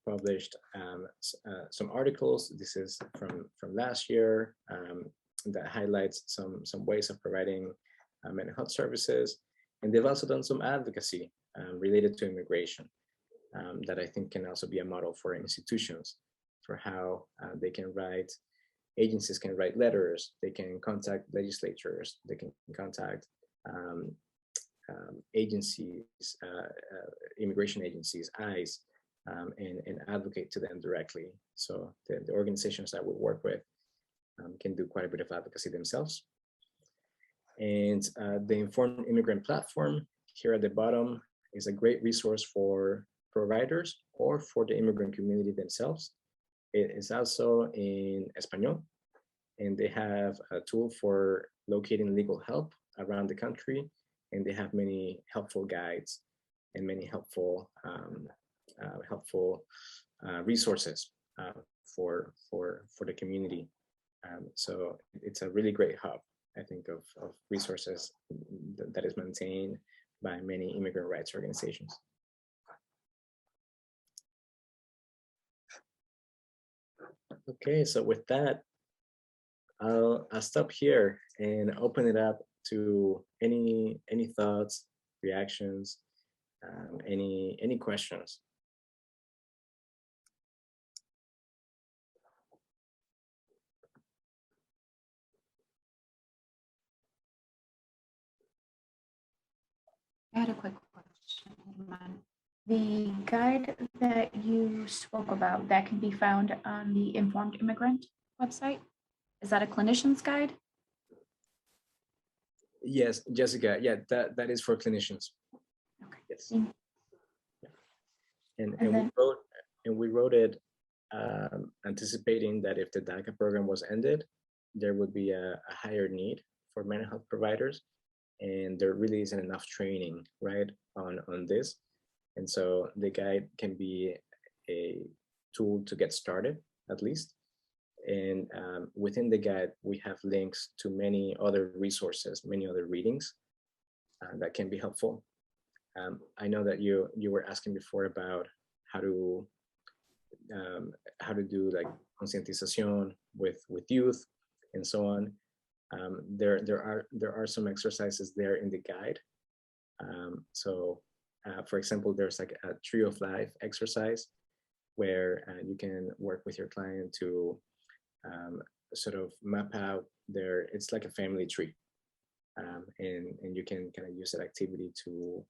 published some articles. This is from last year that highlights some ways of providing mental health services, and they've also done some advocacy related to immigration that I think can also be a model for institutions for how they can write, agencies can write letters, they can contact legislatures, they can contact agencies, immigration agencies, ICE, and advocate to them directly. So the organizations that we work with can do quite a bit of advocacy themselves. And the Informed Immigrant Platform here at the bottom is a great resource for providers or for the immigrant community themselves. It is also in Espanol, and they have a tool for locating legal help around the country, and they have many helpful guides and many helpful resources for the community. So it's a really great hub, I think, of resources that is maintained by many immigrant rights organizations. Okay, so with that, I'll stop here and open it up to any thoughts, reactions, any questions. I had a quick question. The guide that you spoke about that can be found on the Informed Immigrant website, is that a clinician's guide? Yes, Jessica. Yeah, that is for clinicians. Okay. Yes. Yeah. And we wrote it anticipating that if the DACA program was ended, there would be a higher need for mental health providers, and there really isn't enough training, right, on this. And so the guide can be a tool to get started, at least. And within the guide, we have links to many other resources, many other readings that can be helpful. I know that you were asking before about how to do like concientización with youth and so on. There are some exercises there in the guide. For example, there's like a tree of life exercise where you can work with your client to sort of map out it's like a family tree. And you can kind of use that activity to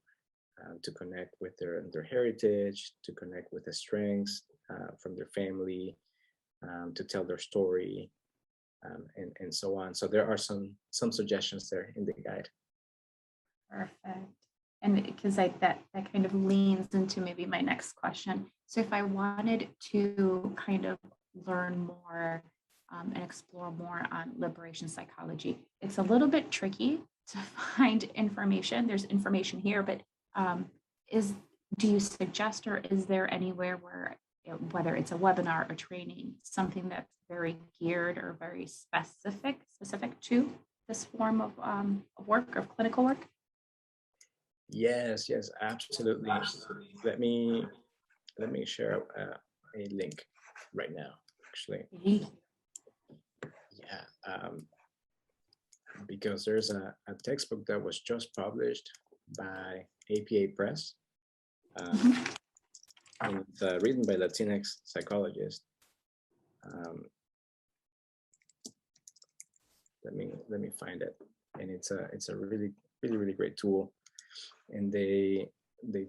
connect with their heritage, to connect with the strengths from their family, to tell their story, and so on. So there are some suggestions there in the guide. Perfect. And because that kind of leans into maybe my next question. So if I wanted to kind of learn more and explore more on liberation psychology, it's a little bit tricky to find information. There's information here, but do you suggest, or is there anywhere where, whether it's a webinar or training, something that's very geared or very specific to this form of work, of clinical work? Yes, absolutely. Let me share a link right now, actually. Yeah, because there's a textbook that was just published by APA Press. And it's written by Latinx psychologists. Let me find it, and it's a really great tool. And they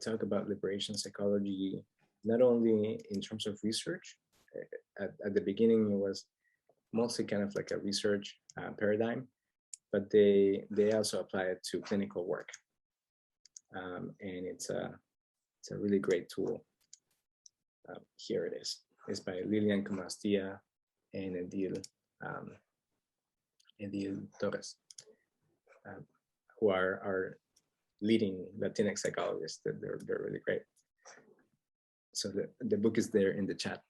talk about liberation psychology not only in terms of research. At the beginning, it was mostly kind of like a research paradigm, but they also apply it to clinical work. And it's a really great tool. Here it is. It's by Lilian Comastia and Edil Torres, who are leading Latinx psychologists. They're really great. So the book is there in the chat.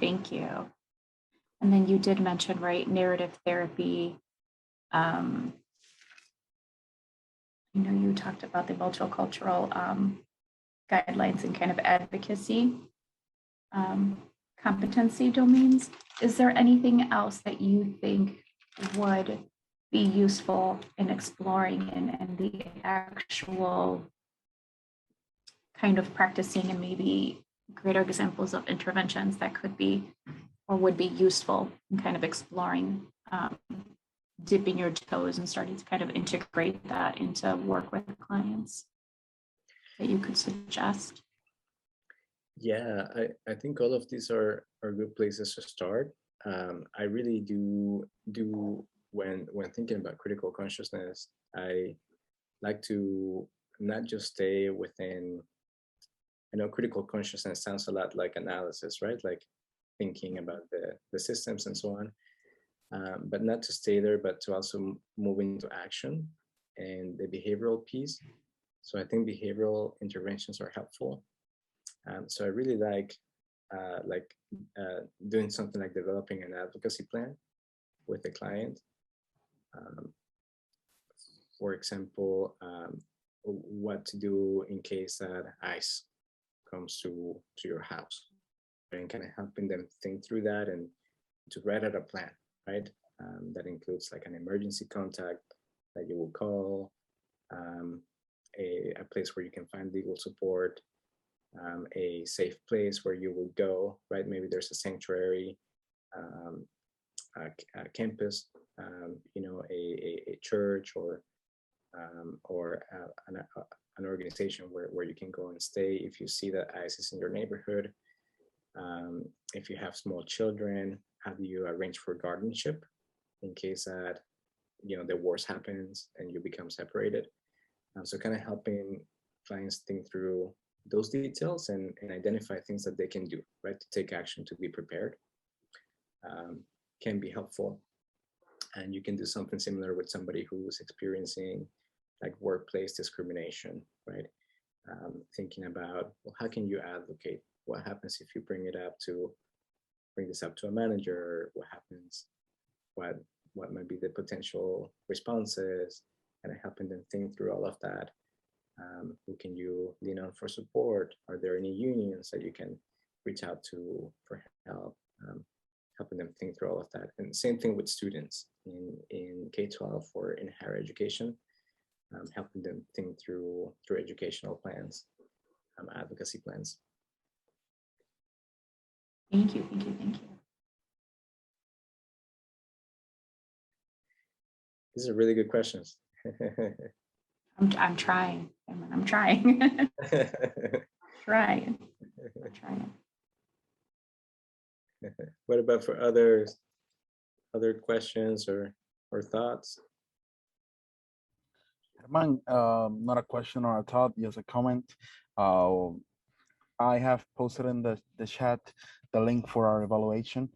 Thank you. And then you did mention, right, narrative therapy. You talked about the multicultural guidelines and kind of advocacy competency domains. Is there anything else that you think would be useful in exploring and the actual kind of practicing and maybe greater examples of interventions that could be or would be useful in kind of exploring, dipping your toes and starting to kind of integrate that into work with clients that you could suggest? Yeah, I think all of these are good places to start. I really do when thinking about critical consciousness, I like to not just stay within, I know critical consciousness sounds a lot like analysis, right? Like thinking about the systems and so on, but not to stay there, but to also move into action and the behavioral piece. So I think behavioral interventions are helpful. So I really like doing something like developing an advocacy plan with a client. For example, what to do in case that ICE comes to your house, and kind of helping them think through that and to write out a plan, right? That includes like an emergency contact that you will call, a place where you can find legal support, a safe place where you will go, right? Maybe there's a sanctuary, a campus, a church or an organization where you can go and stay if you see that ICE is in your neighborhood. If you have small children, how do you arrange for guardianship in case that the worst happens and you become separated? So kind of helping clients think through those details and identify things that they can do, right? To take action, to be prepared, can be helpful. And you can do something similar with somebody who's experiencing like workplace discrimination, right? Thinking about, well, how can you advocate? What happens if you bring this up to a manager? What happens? What might be the potential responses? And helping them think through all of that. Who can you lean on for support? Are there any unions that you can reach out to for help? Helping them think through all of that. And same thing with students in K-12 or in higher education, helping them think through educational plans, advocacy plans. Thank you, thank you, thank you. These are really good questions. I'm trying. I'm trying. Trying. What about for other questions or thoughts? Herman, not a question or a thought, just a comment. I have posted in the chat the link for our evaluation.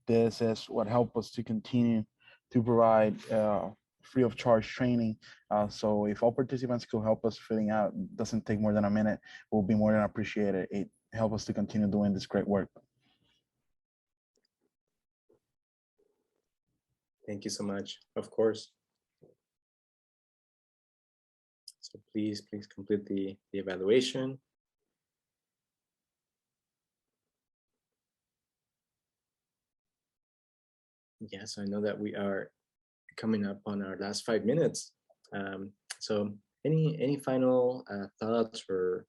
This is what helped us to continue to provide free of charge training. So if all participants could help us filling out, it doesn't take more than a minute, will be more than appreciated. It helps us to continue doing this great work. Thank you so much. Of course. So please complete the evaluation. Yes, I know that we are coming up on our last 5 minutes. So any final thoughts or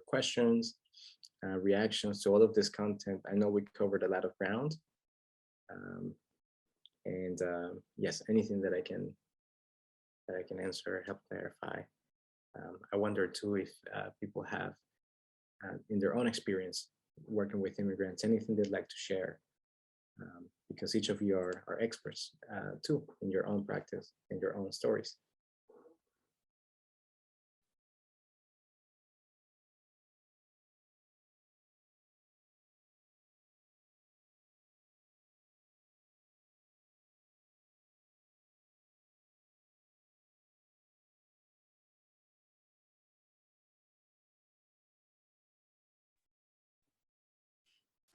questions, reactions to all of this content? I know we covered a lot of ground. Yes, anything that I can answer, help clarify. I wonder too if people have, in their own experience working with immigrants, anything they'd like to share, because each of you are experts too in your own practice, in your own stories.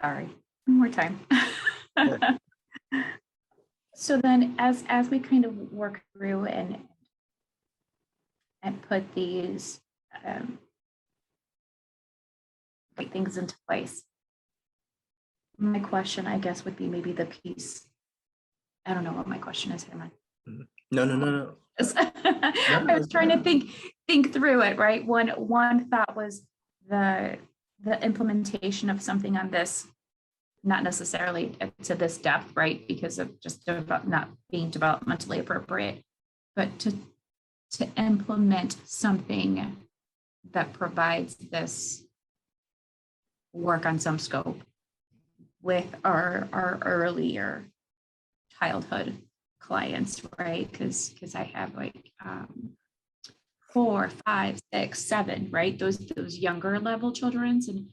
Sorry, one more time. So then as we kind of work through and put these things into place, my question, I guess, would be maybe the piece. I don't know what my question is here, man. No, no, no, no. I was trying to think through it, right? One thought was the implementation of something on this, not necessarily to this depth, right? Because of just not being developmentally appropriate, but to implement something that provides this work on some scope with our earlier childhood clients, right? Because I have like 4, 5, 6, 7, right? Those younger level children's and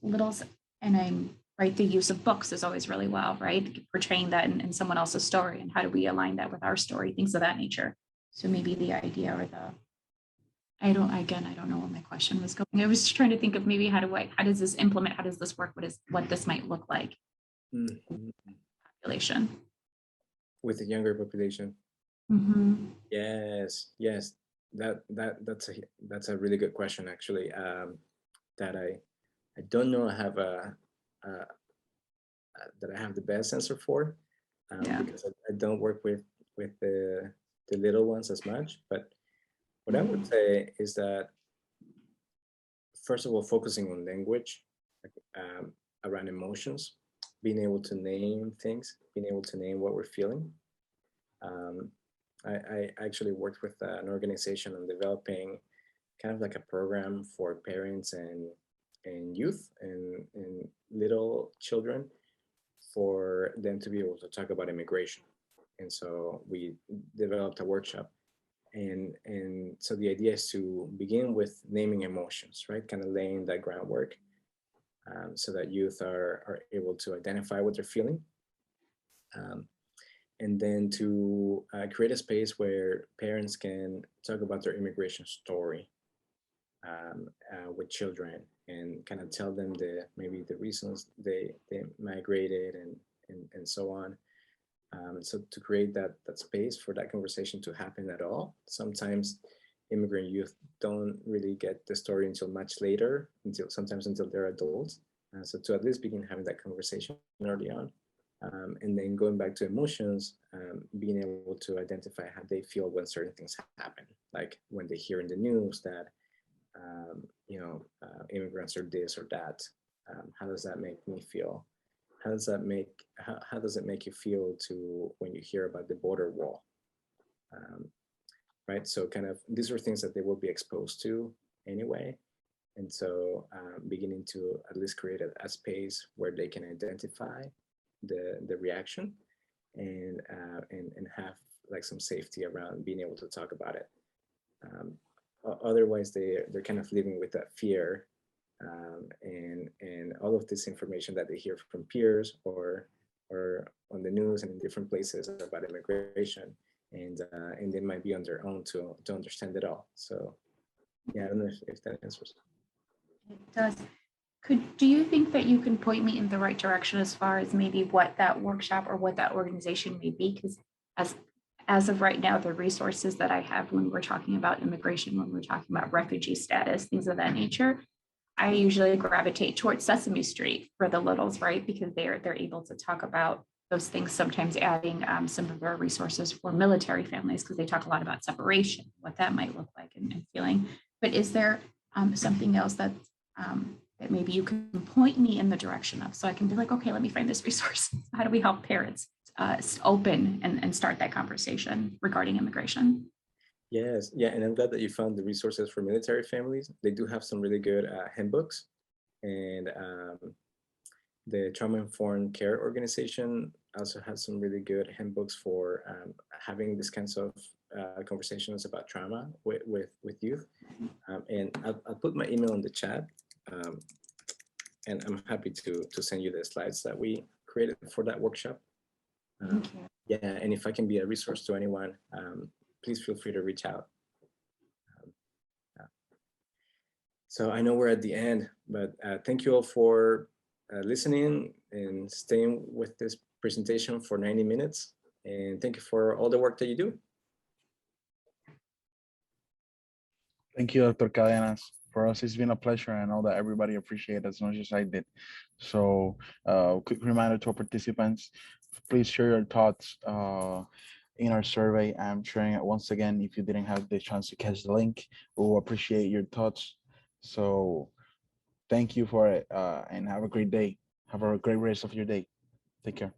littles, and I'm right. The use of books is always really well, right? Portraying that in someone else's story, and how do we align that with our story? Things of that nature. So maybe the idea or I don't know what my question was going. I was just trying to think of maybe how does this implement? How does this work? What this might look like? Population. With the younger population. Mm-hmm. Yes, yes. That's a really good question, actually. That I don't know I have that I have the best answer for, because I don't work with the little ones as much. But what I would say is that, first of all, focusing on language, around emotions, being able to name things, being able to name what we're feeling. I actually worked with an organization on developing kind of like a program for parents and youth and little children, for them to be able to talk about immigration. And so we developed a workshop. And so the idea is to begin with naming emotions, right? Kind of laying that groundwork, so that youth are able to identify what they're feeling. And then to create a space where parents can talk about their immigration story with children, and kind of tell them maybe the reasons they migrated and so on. So to create that space for that conversation to happen at all. Sometimes immigrant youth don't really get the story until much later, sometimes until they're adults. So to at least begin having that conversation early on. And then going back to emotions, being able to identify how they feel when certain things happen, like when they hear in the news that immigrants are this or that. How does that make me feel? How does it make you feel when you hear about the border wall? Right. So kind of these are things that they will be exposed to anyway. And so beginning to at least create a space where they can identify the reaction and have like some safety around being able to talk about it. Otherwise, they're kind of living with that fear, and all of this information that they hear from peers or on the news and in different places about immigration, and they might be on their own to understand it all. So yeah, I don't know if that answers. It does. Do you think that you can point me in the right direction as far as maybe what that workshop or what that organization may be? Because as of right now, the resources that I have when we're talking about immigration, when we're talking about refugee status, things of that nature, I usually gravitate towards Sesame Street for the littles, right? Because they're able to talk about those things, sometimes adding some of their resources for military families, because they talk a lot about separation, what that might look like and feeling. But is there something else that maybe you can point me in the direction of, so I can be like, okay, let me find this resource. How do we help parents open and start that conversation regarding immigration? Yes, yeah, and I'm glad that you found the resources for military families. They do have some really good handbooks, and the Trauma Informed Care Organization also has some really good handbooks for having these kinds of conversations about trauma with youth. And I'll put my email in the chat, and I'm happy to send you the slides that we created for that workshop. Thank you. Yeah, and if I can be a resource to anyone, please feel free to reach out. So I know we're at the end, but thank you all for listening and staying with this presentation for 90 minutes. And thank you for all the work that you do. Thank you, Dr. Cadenas. For us, it's been a pleasure. I know that everybody appreciated it as much as I did. So quick reminder to our participants, please share your thoughts in our survey. I'm sharing it once again. If you didn't have the chance to catch the link, we'll appreciate your thoughts. So thank you for it, and have a great day. Have a great rest of your day. Take care.